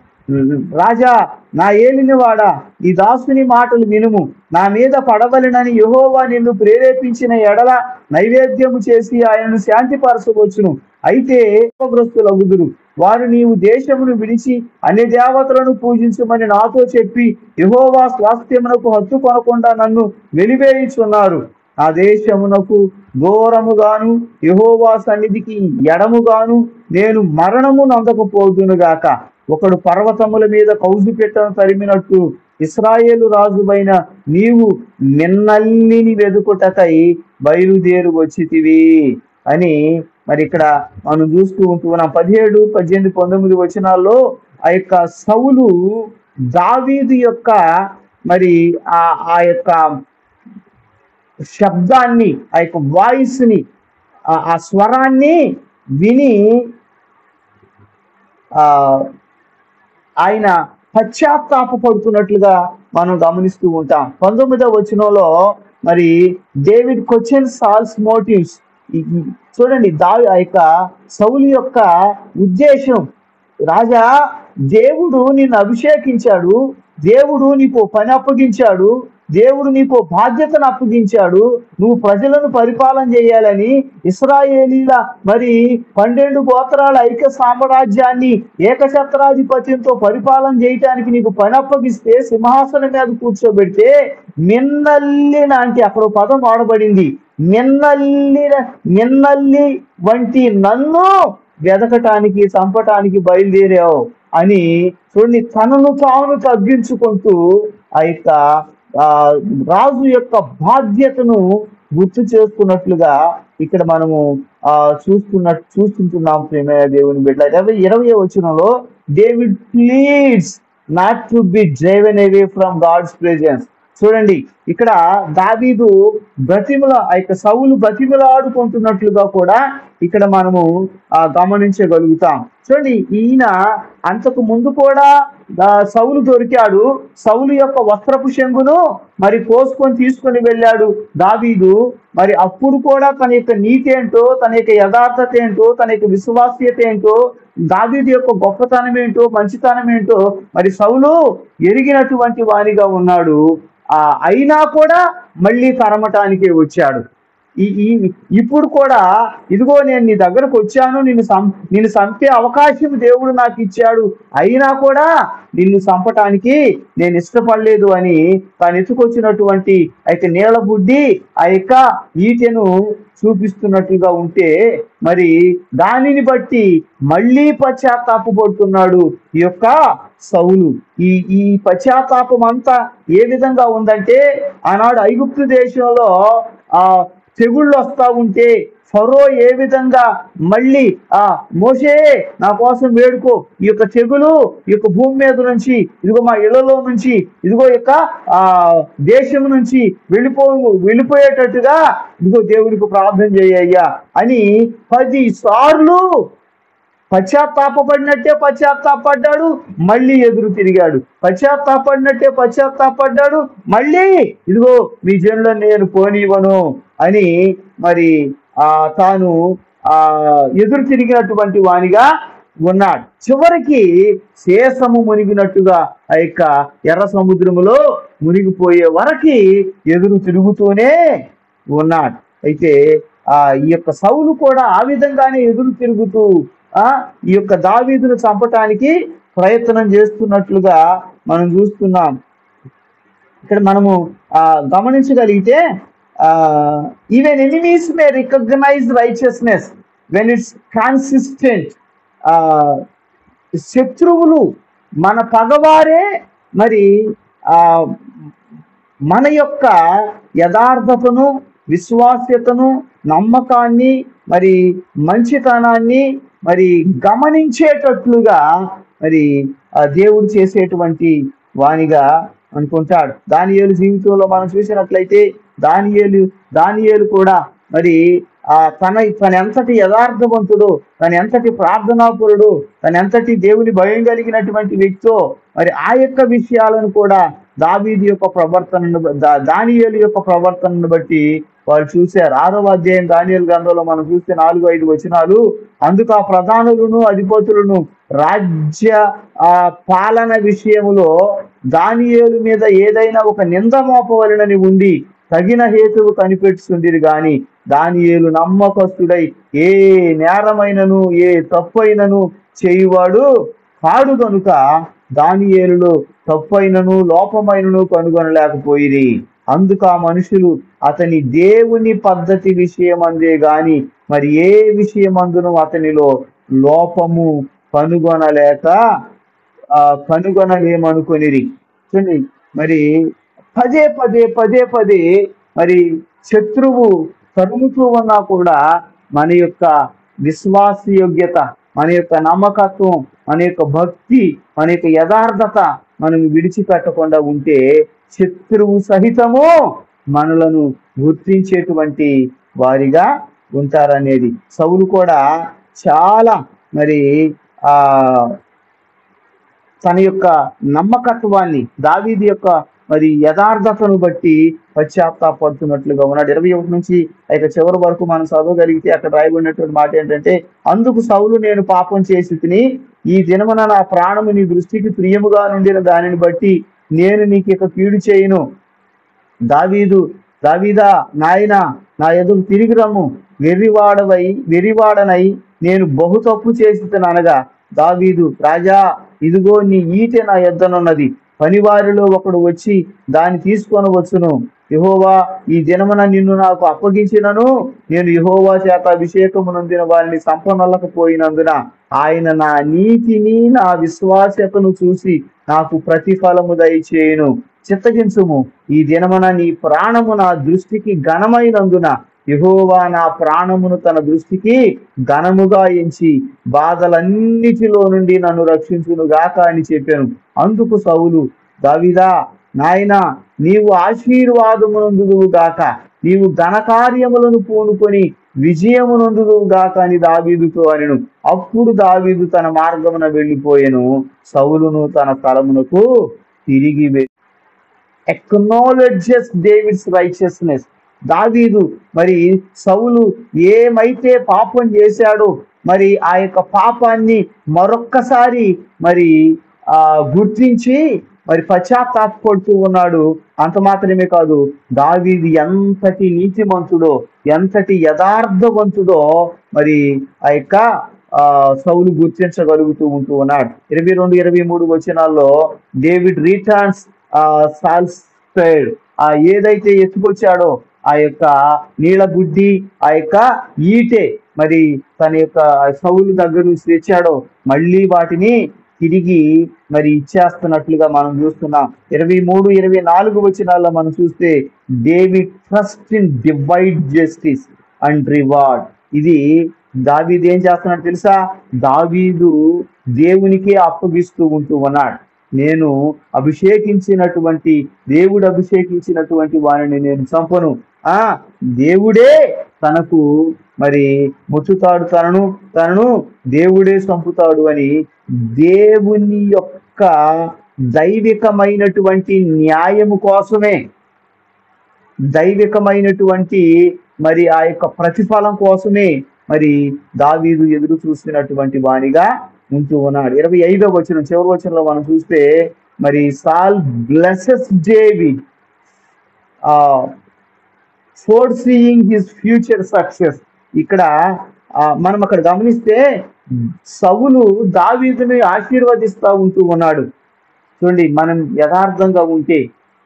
రాజా, నా ఏలినవాడా, ఈ దాసుని మాటలు వినుము. నా మీద పడవలెనని యెహోవా నిన్ను ప్రేరేపించిన ఎడల నైవేద్యము చేసి ఆయనను శాంతిపరచవచ్చును. అయితే శాపగ్రస్తులగుదురు వారు, నీవు దేశమును విడిచి అన్ని దేవతలను పూజించమని నాతో చెప్పి యెహోవా స్వాస్థ్యమునకు హత్తు కొనకుండా నన్ను వెలివేయుచున్నారు. ఆ దేశమునకు దూరముగాను యెహోవా సన్నిధికి ఎడముగాను నేను మరణము నందకపోదునుగాక. ఒకడు పర్వతముల మీద కౌజు పెట్టను తరిమినట్టు ఇశ్రాయేలు రాజువైన నీవు మిన్నల్లిని వెదుకుటకై బయలుదేరు వచ్చితివి అని మరి ఇక్కడ మనం చూస్తూ ఉంటున్నాం. 17, 18, 19 వచనాల్లో ఆ యొక్క సౌలు దావీదు యొక్క మరి ఆ యొక్క శబ్దాన్ని, ఆ యొక్క వాయిస్ ని, ఆ స్వరాన్ని విని ఆయన పశ్చాత్తాపడుతున్నట్లుగా మనం గమనిస్తూ ఉంటాం. 19వ వచనంలో మరి డేవిడ్ క్వశ్చన్ సాల్స్ మోటివ్స్. చూడండి, ఆ యొక్క సౌలు యొక్క ఉద్దేశం, రాజా దేవుడు నిన్ను అభిషేకించాడు, దేవుడు నీకు పని అప్పగించాడు, దేవుడు నీకు బాధ్యతను అప్పగించాడు, నువ్వు ప్రజలను పరిపాలన చేయాలని, ఇశ్రాయేలీల మరి 12 గోత్రాల ఐక్య సామ్రాజ్యాన్ని ఏకఛత్రాధిపత్యంతో పరిపాలన చేయటానికి నీకు పని అప్పగిస్తే, సింహాసనం మీద కూర్చోబెడితే, మిన్నల్లిన అంటే అక్కడ పదం వాడబడింది, మిన్నల్లి వంటి నన్ను వెదకటానికి చంపటానికి బయలుదేరావు అని. చూడండి, తనను తాను తగ్గించుకుంటూ ఆ యొక్క రాజు యొక్క బాధ్యతను గుర్తు చేసుకున్నట్లుగా ఇక్కడ మనము చూస్తుంటున్నాం. ప్రేమయ్య దేవుని బిడ్డ 20వ వచనంలో, David pleads not to be driven away from God's presence. చూడండి, ఇక్కడ దావీదు ఆ యొక్క సౌలు బ్రతిమలాడుకుంటున్నట్లుగా కూడా ఇక్కడ మనము గమనించగలుగుతాం. చూడండి, ఈయన అంతకు ముందు కూడా సౌలు దొరికాడు. సౌలు యొక్క వస్త్రపు శంగును మరి కోసుకొని తీసుకొని వెళ్ళాడు దావీదు. మరి అప్పుడు కూడా తన యొక్క నీతి ఏంటో, తన యొక్క యథార్థత ఏంటో, తన యొక్క విశ్వాస్యత ఏంటో, దావీదు యొక్క గొప్పతనం ఏంటో, మంచితనం ఏంటో మరి సౌలు ఎరిగినటువంటి వానిగా ఉన్నాడు. అయినా కూడా మళ్ళీ తరమటానికే వచ్చాడు. ఇప్పుడు కూడా ఇదిగో నేను నీ దగ్గరకు వచ్చాను, నిన్ను చంపే అవకాశం దేవుడు నాకు ఇచ్చాడు, అయినా కూడా నిన్ను చంపటానికి నేను ఇష్టపడలేదు అని తాను ఎత్తుకొచ్చినటువంటి అయితే నీళ్ళ బుడ్డి ఆ యొక్క ఈటెను చూపిస్తున్నట్లుగా ఉంటే మరి దానిని బట్టి మళ్ళీ పశ్చాత్తాపడుతున్నాడు ఈ యొక్క సౌలు. ఈ పశ్చాత్తాపం అంతా ఏ విధంగా ఉందంటే, ఆనాడు ఐగుప్తు దేశంలో తెగుళ్ళు వస్తా ఉంటే ఫరో ఏ విధంగా మళ్ళీ మోషే నా కోసం వేడుకో, ఈ యొక్క తెగులు ఈ యొక్క భూమి మీద నుంచి, ఇదిగో మా ఇళ్లలో నుంచి, ఇదిగో యొక్క దేశం నుంచి వెళ్ళిపోయేటట్టుగా ఇదిగో దేవుడికి ప్రార్థన చేయ్యా అని 10 సార్లు పశ్చాత్తాపడినట్టే పశ్చాత్తాపడ్డాడు, మళ్ళీ ఎదురు తిరిగాడు. పశ్చాత్తాపడినట్టే మళ్ళీ ఇదిగో మీ జనులను నేను పోనివ్వను అని మరి తాను ఎదురు తిరిగినటువంటి వానిగా ఉన్నాడు. చివరికి శేషము మునిగినట్టుగా ఆ యొక్క ఎర్ర సముద్రములో మునిగిపోయే వరకు ఎదురు తిరుగుతూనే ఉన్నాడు. అయితే ఈ యొక్క సౌలు కూడా ఆ విధంగానే ఎదురు తిరుగుతూ ఈ యొక్క దావీదును చంపటానికి ప్రయత్నం చేస్తున్నట్లుగా మనం చూస్తున్నాం. ఇక్కడ మనము గమనించగలిగితే even enemies may recognise righteousness when it's consistent. శత్రువులు మన పగవారే మరి మన యొక్క యథార్థతను, విశ్వాస్యతను, నమ్మకాన్ని, మరి మంచితనాన్ని మరి గమనించేటట్లుగా మరి దేవుడు చేసేటువంటి వానిగా అనుకుంటాడు. దానియేలు జీవితంలో మనం చూసినట్లయితే దానియేలు కూడా మరి తన ఎంతటి యథార్థవంతుడు, తన ఎంతటి ప్రార్థనాపరుడు, తన ఎంతటి దేవుని భయం కలిగినటువంటి వ్యక్తో మరి ఆ యొక్క విషయాలను కూడా దావీదు యొక్క ప్రవర్తనను, దానియేలు యొక్క ప్రవర్తనను బట్టి వాళ్ళు చూశారు. 6వ అధ్యాయం దానియేలు గ్రంథంలో మనం చూస్తే 4-5 వచనాలు, అందుకు ఆ ప్రధానులను అధిపతులను రాజ్య పాలన విషయములో దానియేలు మీద ఏదైనా ఒక నింద మోపవలెనని ఉండి తగిన హేతువు కనిపెట్టుచుండిరి గాని దానియేలు నమ్మకస్తుడై ఏ నేరమైనను ఏ తప్పైనను చేయువాడు కాడు కనుక దానియేలులో తప్పైనను లోపమైనను కనుగొనలేకపోయిరి. అందుకు ఆ మనుషులు అతని దేవుని పద్ధతి విషయమందే గాని మరి ఏ విషయమందును అతనిలో లోపము కనుగొనలేమనుకొనిరి. చూడండి, మరి పదే మరి శత్రువు తరుముతూ ఉన్నా కూడా మన యొక్క విశ్వాసయోగ్యత, మన యొక్క నమ్మకత్వం, మన యొక్క భక్తి, మన యొక్క యథార్థత మనం విడిచిపెట్టకుండా ఉంటే శత్రువు సహితము మనలను గుర్తించేటువంటి వారిగా ఉంటారనేది. సౌలు కూడా చాలా మరి తన యొక్క నమ్మకత్వాన్ని, దావీదు యొక్క మరి యథార్థతను బట్టి పశ్చాత్తాపడుతున్నట్లుగా ఉన్నాడు. 21 నుంచి అయితే చివరి వరకు మనం చదవగలిగితే అక్కడ రాయబడినటువంటి మాట ఏంటంటే, అందుకు సౌలు నేను పాపం చేసి తిని ఈ దినమున నా ప్రాణము నీ దృష్టికి ప్రియముగా నుండిన దానిని బట్టి నేను నీకు ఇక కీడు చేయను. దావీదా నాయన నా ఎదురు తిరిగి రమ్ము, వెర్రివాడనై నేను బహు తప్పు చేసి అనగా దావీదు, రాజా ఇదిగో నీ ఈటె నా యొద్దనున్నది, పనివారిలో ఒకడు వచ్చి దాన్ని తీసుకొని వచ్చును. యెహోవా ఈ దినమున నిన్ను నాకు అప్పగించినను నేను యెహోవా చేత అభిషేకము నొందిన వారిని సంపనొల్లకపోయినందున ఆయన నా నీతిని నా విశ్వాసతను చూసి నాకు ప్రతిఫలము దయచేయును. చిత్తగించుము, ఈ దినమున నీ ప్రాణము నా దృష్టికి ఘనమైనందున యెహోవా నా ప్రాణమును తన దృష్టికి ఘనముగా ఎంచి బాధలన్నిటిలో నుండి నన్ను రక్షించును గాక అని చెప్పాను. అందుకు సౌలు, దావీదా నాయన నీవు ఆశీర్వాదమునందువు గాక, నీవు ఘనకార్యములను పూనుకొని విజయము నొందుదువుగాక అని దావీదుతో అనెను. అప్పుడు దావీదు తన మార్గమున వెళ్ళిపోయెను, సౌలును తన స్థలమునకు తిరిగి అక్నాలెడ్జెస్ డేవిడ్స్ రైచియస్నెస్. దావీదు మరి సౌలు ఏమైతే పాపం చేశాడో మరి ఆ యొక్క పాపాన్ని మరొక్కసారి మరి గుర్తించి మరి పశ్చాత్తాపడుతూ ఉన్నాడు. అంత మాత్రమే కాదు, దావీదు ఎంతటి నీతిమంతుడో, ఎంతటి యథార్థవంతుడో మరి ఆ యొక్క సౌలు గుర్తించగలుగుతూ ఉంటూ ఉన్నాడు. 22-23 వచనాల్లో డేవిడ్ రిటర్న్స్ సాల్స్ సైడ్, ఏదైతే ఎత్తుకొచ్చాడో ఆ యొక్క నీళ్ళ బుడ్డి, ఆ యొక్క ఈటె మరి తన యొక్క సౌలు దగ్గర నుంచి తెచ్చాడో మళ్ళీ వాటిని తిరిగి మరి ఇచ్చేస్తున్నట్లుగా మనం చూస్తున్నాం. 23-24 వచనాల్లో మనం చూస్తే David trust in divide justice and reward. ఇది దావీదు ఏం చేస్తున్నాడు తెలుసా? దావీదు దేవునికే అప్పగిస్తూ ఉంటూ ఉన్నాడు. నేను అభిషేకించినటువంటి దేవుడు అభిషేకించినటువంటి వారిని నేను చంపను, దేవుడే తనకు మరి ముచ్చుతాడు, తనను దేవుడే చంపుతాడు అని దేవుని యొక్క దైవికమైనటువంటి న్యాయము కోసమే, దైవికమైనటువంటి మరి ఆ యొక్క ప్రతిఫలం కోసమే మరి దావీదు ఎదురు చూస్తున్నటువంటి వానిగా ఉంటూ ఉన్నాడు. 25వ వచనం చివరి వచనంలో మనం చూస్తే మరి Saul blesses David foreseeing his future success. ఇక్కడ మనం అక్కడ గమనిస్తే సౌలు దావీదుని ఆశీర్వదిస్తూ ఉంటూ ఉన్నాడు. చూడండి, మనం యథార్థంగా ఉంటే,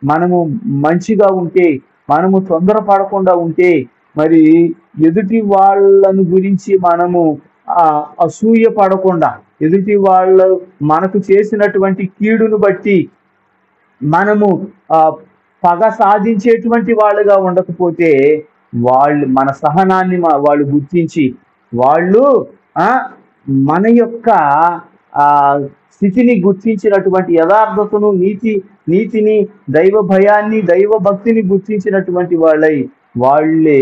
మనము మంచిగా ఉంటే, మనము తొందరపడకుండా ఉంటే, మరి ఎదుటి వాళ్ళను గురించి మనము అసూయ పడకుండా, ఎదుటి వాళ్ళు మనకు చేసినటువంటి కీడును బట్టి మనము పగ సాధించేటువంటి వాళ్ళుగా ఉండకపోతే, వాళ్ళు మన సహనాన్ని వాళ్ళు గుర్తించి వాళ్ళు మన యొక్క స్థితిని గుర్తించినటువంటి యథార్థతను, నీతిని, దైవ భయాన్ని, దైవ భక్తిని గుర్తించినటువంటి వాళ్ళే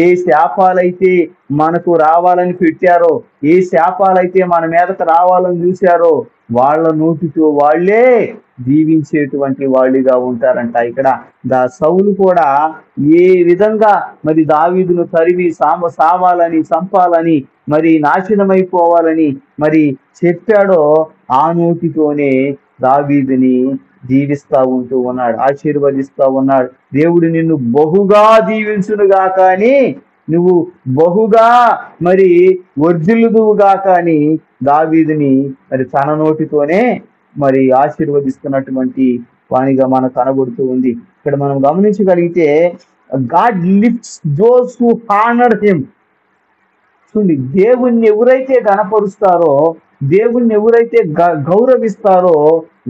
ఏ శాపాలైతే మనకు రావాలని పెట్టారో, ఏ శాపాలైతే మన మీదకు రావాలని చూశారో వాళ్ళ నోటితో వాళ్ళే దీవించేటువంటి వాళ్ళుగా ఉంటారంట. ఇక్కడ సౌలు కూడా ఏ విధంగా మరి దావీదును తరివి సావాలని, చంపాలని, మరి నాశనమైపోవాలని మరి చెప్పాడో ఆ నోటితోనే దావీదుని దీవిస్తా ఉంటూ ఉన్నాడు, ఆశీర్వదిస్తా ఉన్నాడు. దేవుడు నిన్ను బహుగా దీవించునుగా కానీ, నువ్వు బహుగా మరి వర్ధిల్లుదువుగా కానీ దావీదుని మరి తన నోటితోనే మరి ఆశీర్వదిస్తున్నటువంటి వానిగా మనకు కనబడుతూ ఉంది. ఇక్కడ మనం గమనించగలిగితే God lifts those who honour him. చూడండి, దేవుణ్ణి ఎవరైతే గణపరుస్తారో, దేవుణ్ణి ఎవరైతే గౌరవిస్తారో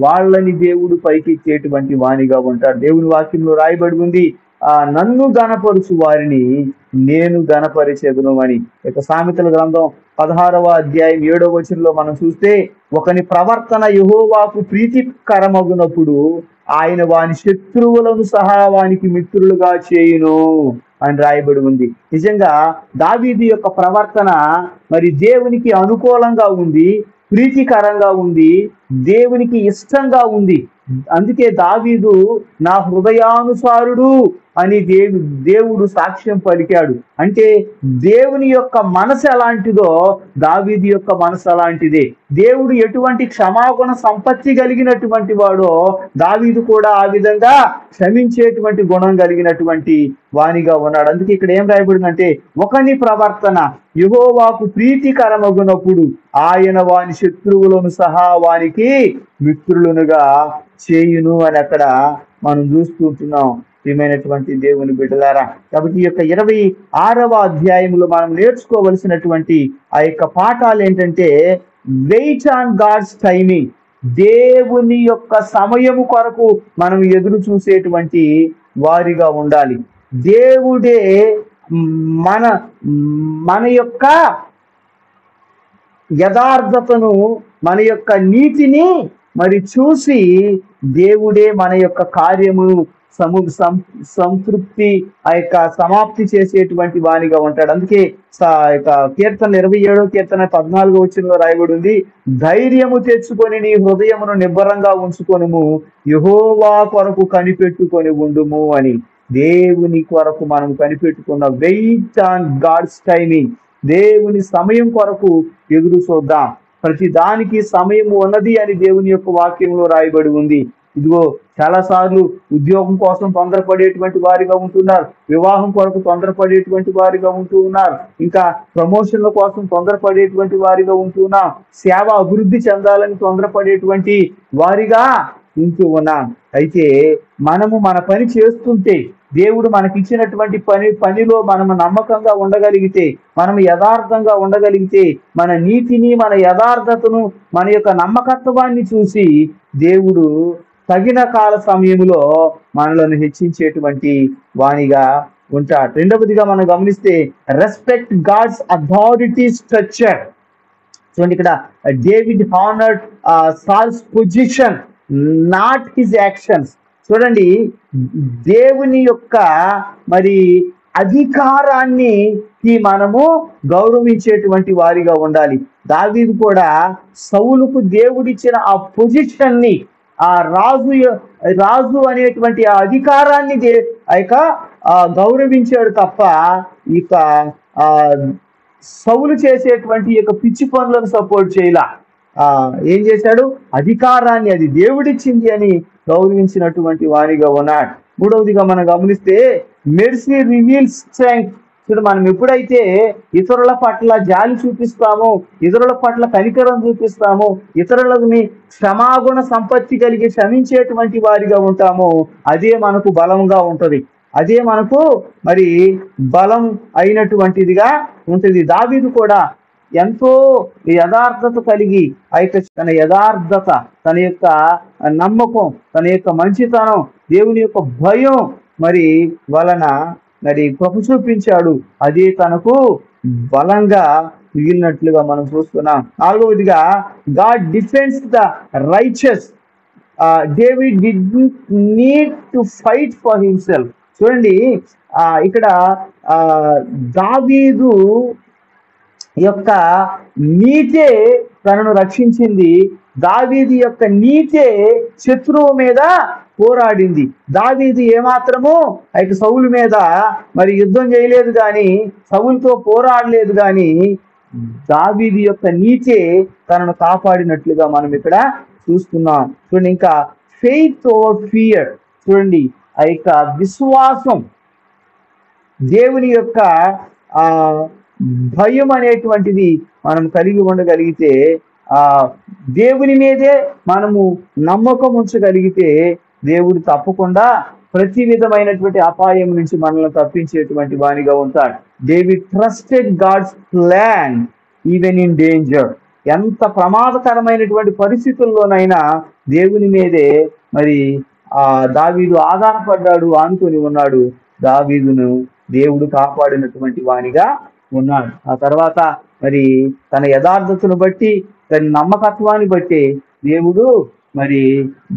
వాళ్ళని దేవుడు పైకెత్తేటువంటి వానిగా ఉంటాడు. దేవుని వాక్యంలో రాయబడి ఉంది, నన్ను గణపరుచు వారిని నేను గణపరిచెదను అని. ఇక సామెతల గ్రంథం 16వ అధ్యాయం 7వ వచనంలో మనం చూస్తే, ఒకని ప్రవర్తన యెహోవాకు ప్రీతికరమగునప్పుడు ఆయన వాని శత్రువులను సహా వానికి మిత్రులుగా చేయును అని రాయబడి ఉంది. నిజంగా దావీదు యొక్క ప్రవర్తన మరి దేవునికి అనుకూలంగా ఉంది, ప్రీతికరంగా ఉంది, దేవునికి ఇష్టంగా ఉంది. అందుకే దావీదు నా హృదయానుసారుడు అని దేవుడు సాక్ష్యం పలికాడు. అంటే దేవుని యొక్క మనసు ఎలాంటిదో దావీదు యొక్క మనసు అలాంటిదే. దేవుడు ఎటువంటి క్షమాగుణ సంపత్తి కలిగినటువంటి వాడో దావీదు కూడా ఆ విధంగా క్షమించేటువంటి గుణం కలిగినటువంటి వానిగా ఉన్నాడు. అందుకే ఇక్కడ ఏం రాయబడిందంటే, ఒకని ప్రవర్తన యెహోవాకు ప్రీతికరమగునప్పుడు ఆయన వాని శత్రువులను సహా వానికి మిత్రులనుగా చేయును అని అక్కడ మనం చూస్తుంటున్నాం. ప్రియమైనటువంటి దేవుని బిడ్డలారా, కాబట్టి ఈ యొక్క 26వ అధ్యాయంలో మనం నేర్చుకోవలసినటువంటి ఆ యొక్క పాఠాలు ఏంటంటే, వెయిట్ ఆన్ గాడ్స్ టైమింగ్. దేవుని యొక్క సమయము కొరకు మనం ఎదురు చూసేటువంటి వారిగా ఉండాలి. దేవుడే మన యొక్క యథార్థతను, మన యొక్క నీతిని మరి చూసి దేవుడే మన యొక్క కార్యమును సంతృప్తి సమాప్తి చేసేటువంటి వానిగా ఉంటాడు. అందుకే కీర్తన 27వ కీర్తన 14వ వచనంలో రాయబడి ఉంది, ధైర్యము తెచ్చుకొని నీ హృదయమును నిబ్బరంగా ఉంచుకొనుము, యెహోవా కొరకు కనిపెట్టుకొని ఉండుము అని. దేవుని కొరకు మనం కనిపెట్టుకున్న, వెయిట్ ఆన్ గాడ్స్ టైమింగ్, దేవుని సమయం కొరకు ఎదురు చూద్దాం. ప్రతి దానికి సమయం ఉన్నది అని దేవుని యొక్క వాక్యంలో రాయబడి ఉంది. ఇదిగో చాలా సార్లు ఉద్యోగం కోసం తొందరపడేటువంటి వారిగా ఉంటున్నారు, వివాహం కొరకు తొందరపడేటువంటి వారిగా ఉంటూ ఉన్నారు, ఇంకా ప్రమోషన్ల కోసం తొందరపడేటువంటి వారిగా ఉంటున్నాం, సేవ అభివృద్ధి చెందాలని తొందరపడేటువంటి వారిగా ఉంటూ ఉన్నాం. అయితే మనము మన పని చేస్తుంటే, దేవుడు మనకిచ్చినటువంటి పనిలో మనము నమ్మకంగా ఉండగలిగితే, మనం యథార్థంగా ఉండగలిగితే, మన నీతిని, మన యథార్థతను, మన యొక్క నమ్మకత్వాన్ని చూసి దేవుడు తగిన కాల సమయంలో మనలను హెచ్చించేటువంటి వాణిగా ఉంటాడు. రెండవదిగా మనం గమనిస్తే, రెస్పెక్ట్ గాడ్స్ అథారిటీ స్ట్రక్చర్. చూడండి, ఇక్కడ David honoured Saul's position, not his actions. చూడండి, దేవుని యొక్క మరి అధికారాన్ని మనము గౌరవించేటువంటి వారిగా ఉండాలి. దావీదు కూడా సౌలుకు దేవుడిచ్చిన ఆ పొజిషన్ ని, ఆ రాజు అనేటువంటి ఆ అధికారాన్ని గౌరవించాడు తప్ప ఇక సౌలు చేసేటువంటి యొక్క పిచ్చి పనులను సపోర్ట్ చేయలా. ఏం చేశాడు? అధికారాన్ని, అది దేవుడిచ్చింది అని గౌరవించినటువంటి వారిగా ఉన్నాడు. మూడవదిగా మనం గమనిస్తే, మెర్సీ రివీల్స్ స్ట్రెంగ్త్. చూడు, మనం ఎప్పుడైతే ఇతరుల పట్ల జాలి చూపిస్తామో, ఇతరుల పట్ల కనికరం చూపిస్తామో, ఇతరులని క్షమాగుణ సంపత్తి కలిగి క్షమించేటువంటి వారిగా ఉంటామో, అదే మనకు బలంగా ఉంటది, అదే మనకు మరి బలం అయినటువంటిదిగా ఉంటుంది. దావీదు కూడా ఎంతో యథార్థత కలిగి, తన యథార్థత, తన యొక్క నమ్మకం, తన యొక్క మంచితనం, దేవుని యొక్క భయం మరి వలన మరి కృప చూపించాడు. అదే తనకు బలంగా మిగిలినట్లుగా మనం చూస్తున్నాం. నాలుగవదిగా, God defends the righteous. David didn't need to fight for himself. చూడండి, ఇక్కడ దావీదు యొక్క నీతే తనను రక్షించింది. దావీదు యొక్క నీతే శత్రువు మీద పోరాడింది. దావీదు ఏమాత్రము సౌలు మీద మరి యుద్ధం చేయలేదు కానీ, సౌలుతో పోరాడలేదు కానీ, దావీదు యొక్క నీతే తనను కాపాడినట్లుగా మనం ఇక్కడ చూస్తున్నాం. చూడండి, ఇంకా ఫెయిత్ ఓవర్ ఫియర్. చూడండి, ఆ యొక్క విశ్వాసం, దేవుని యొక్క భయం అనేటువంటిది మనం కలిగి ఉండగలిగితే, దేవుని మీదే మనము నమ్మకం ఉంచగలిగితే, దేవుడు తప్పకుండా ప్రతి విధమైనటువంటి అపాయం నుంచి మనల్ని తప్పించేటువంటి వానిగా ఉంటాడు. David trusted God's plan even in danger. ఎంత ప్రమాదకరమైనటువంటి పరిస్థితుల్లోనైనా దేవుని మీదే మరి దావీదు ఆధారపడ్డాడు, ఆనుకొని ఉన్నాడు. దావీదును దేవుడు కాపాడినటువంటి వానిగా ఉన్నాడు. ఆ తర్వాత మరి తన యథార్థతను బట్టి, తన నమ్మకత్వాన్ని బట్టి దేవుడు మరి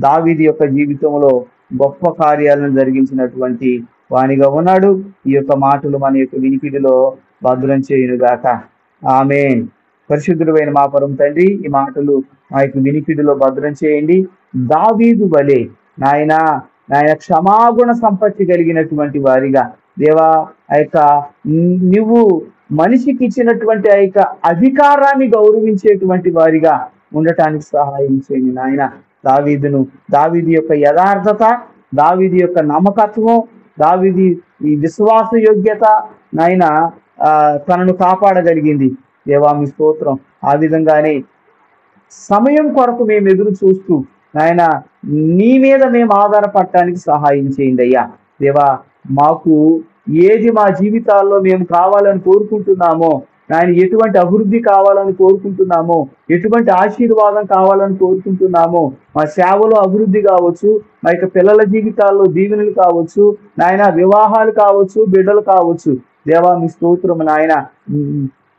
దావీదు యొక్క జీవితంలో గొప్ప కార్యాలను జరిగించినటువంటి వానిగా ఉన్నాడు. ఈ యొక్క మాటలు మన యొక్క వినికిడిలో భద్రం చేయునుగాక. ఆమేన్. పరిశుద్ధుడైన మా పరమ తండ్రి, ఈ మాటలు మా యొక్క వినికిడిలో భద్రం చేయండి. దావీదు వలె నాయన క్షమాగుణ సంపత్తి కలిగినటువంటి వారిగా, దేవా, నువ్వు మనిషికి ఇచ్చినటువంటి ఆ యొక్క అధికారాన్ని గౌరవించేటువంటి వారిగా ఉండటానికి సహాయం చేయండి నాయన. దావీదు యొక్క యథార్థత, దావీదు యొక్క నమ్మకత్వం, దావీదు ఈ విశ్వాస యోగ్యత నాయన తనను కాపాడగలిగింది. దేవా, మీ స్తోత్రం. ఆ విధంగానే సమయం కొరకు మేము ఎదురు చూస్తూ నాయన నీ మీద మేము ఆధారపడటానికి సహాయం చేయండి అయ్యా. దేవా, మాకు ఏది మా జీవితాల్లో మేము కావాలని కోరుకుంటున్నామో నాయన, ఎటువంటి అభివృద్ధి కావాలని కోరుకుంటున్నామో, ఎటువంటి ఆశీర్వాదం కావాలని కోరుకుంటున్నామో, మా సేవలో అభివృద్ధి కావచ్చు, మా యొక్క పిల్లల జీవితాల్లో దీవెనలు కావచ్చు నాయన, వివాహాలు కావచ్చు, బిడ్డలు కావచ్చు. దేవా, మీ స్తోత్రం నాయన.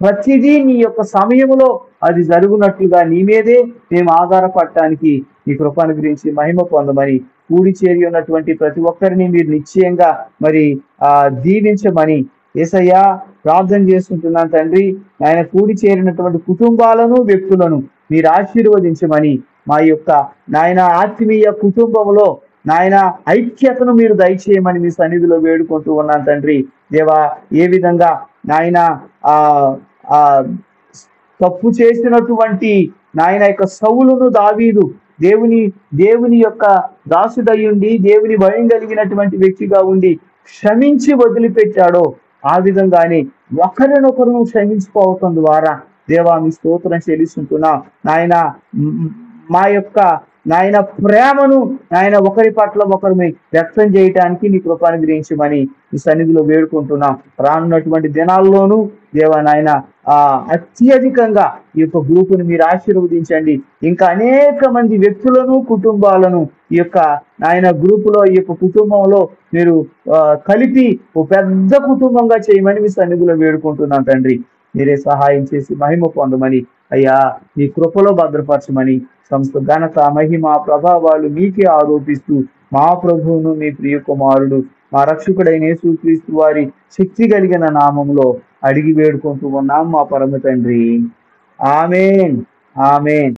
ప్రతిదీ నీ యొక్క సమయంలో అది జరుగునట్లుగా నీ మీదే మేము ఆధారపడటానికి నీ కృపను గురించి మహిమ పొందమని కూడి చేరి ఉన్నటువంటి ప్రతి ఒక్కరిని మీరు నిశ్చయంగా మరి దీవించమని యేసయ్య ప్రార్థన చేసుకుంటున్నాను తండ్రి. ఆయన కూడి చేరినటువంటి కుటుంబాలను వ్యక్తులను మీరు ఆశీర్వదించమని మా యొక్క నాయన ఆత్మీయ కుటుంబంలో నాయన ఐక్యతను మీరు దయచేయమని మీ సన్నిధిలో వేడుకుంటూ ఉన్నాను తండ్రి. దేవా, ఏ విధంగా నాయన తప్పు చేసినటువంటి నాయన యొక్క సౌలును దావీదు దేవుని యొక్క దాసుడయ్యుండి దేవుని భయం కలిగినటువంటి వ్యక్తిగా ఉండి క్షమించి వదిలిపెట్టాడో ఆ విధంగానే ఒకరినొకరు క్షమించుకోవటం ద్వారా దేవా మీ స్తోత్రం చెల్లిస్తుంటున్నా. నాయన మా యొక్క నాయన ప్రేమను నాయన ఒకరి పట్ల ఒకరు వ్యక్తం చేయటానికి నీ కృపను గ్రహించమని ఈ సన్నిధిలో వేడుకుంటున్నాం. రానున్నటువంటి దినాల్లోనూ దేవా నాయన అత్యధికంగా ఈ యొక్క గ్రూపుని మీరు ఆశీర్వదించండి. ఇంకా అనేక మంది వ్యక్తులను కుటుంబాలను ఈ యొక్క నాయన గ్రూపులో ఈ యొక్క కుటుంబంలో మీరు కలిపి ఓ పెద్ద కుటుంబంగా చేయమని మీ సన్నిధిలో వేడుకుంటున్నాం తండ్రి. మీరే సహాయం చేసి మహిమ పొందమని అయ్యా మీ కృపలో భద్రపరచమని సమస్త ఘనత మహిమ ప్రభావాలు మీకే ఆరోపిస్తూ మా ప్రభువును మీ ప్రియ కుమారుడు మా రక్షకుడైన యేసుక్రీస్తు వారి శక్తి కలిగిన నామంలో అడిగి వేడుకుంటూ ఉన్నాం మా పరమ తండ్రి. ఆమేన్, ఆమేన్.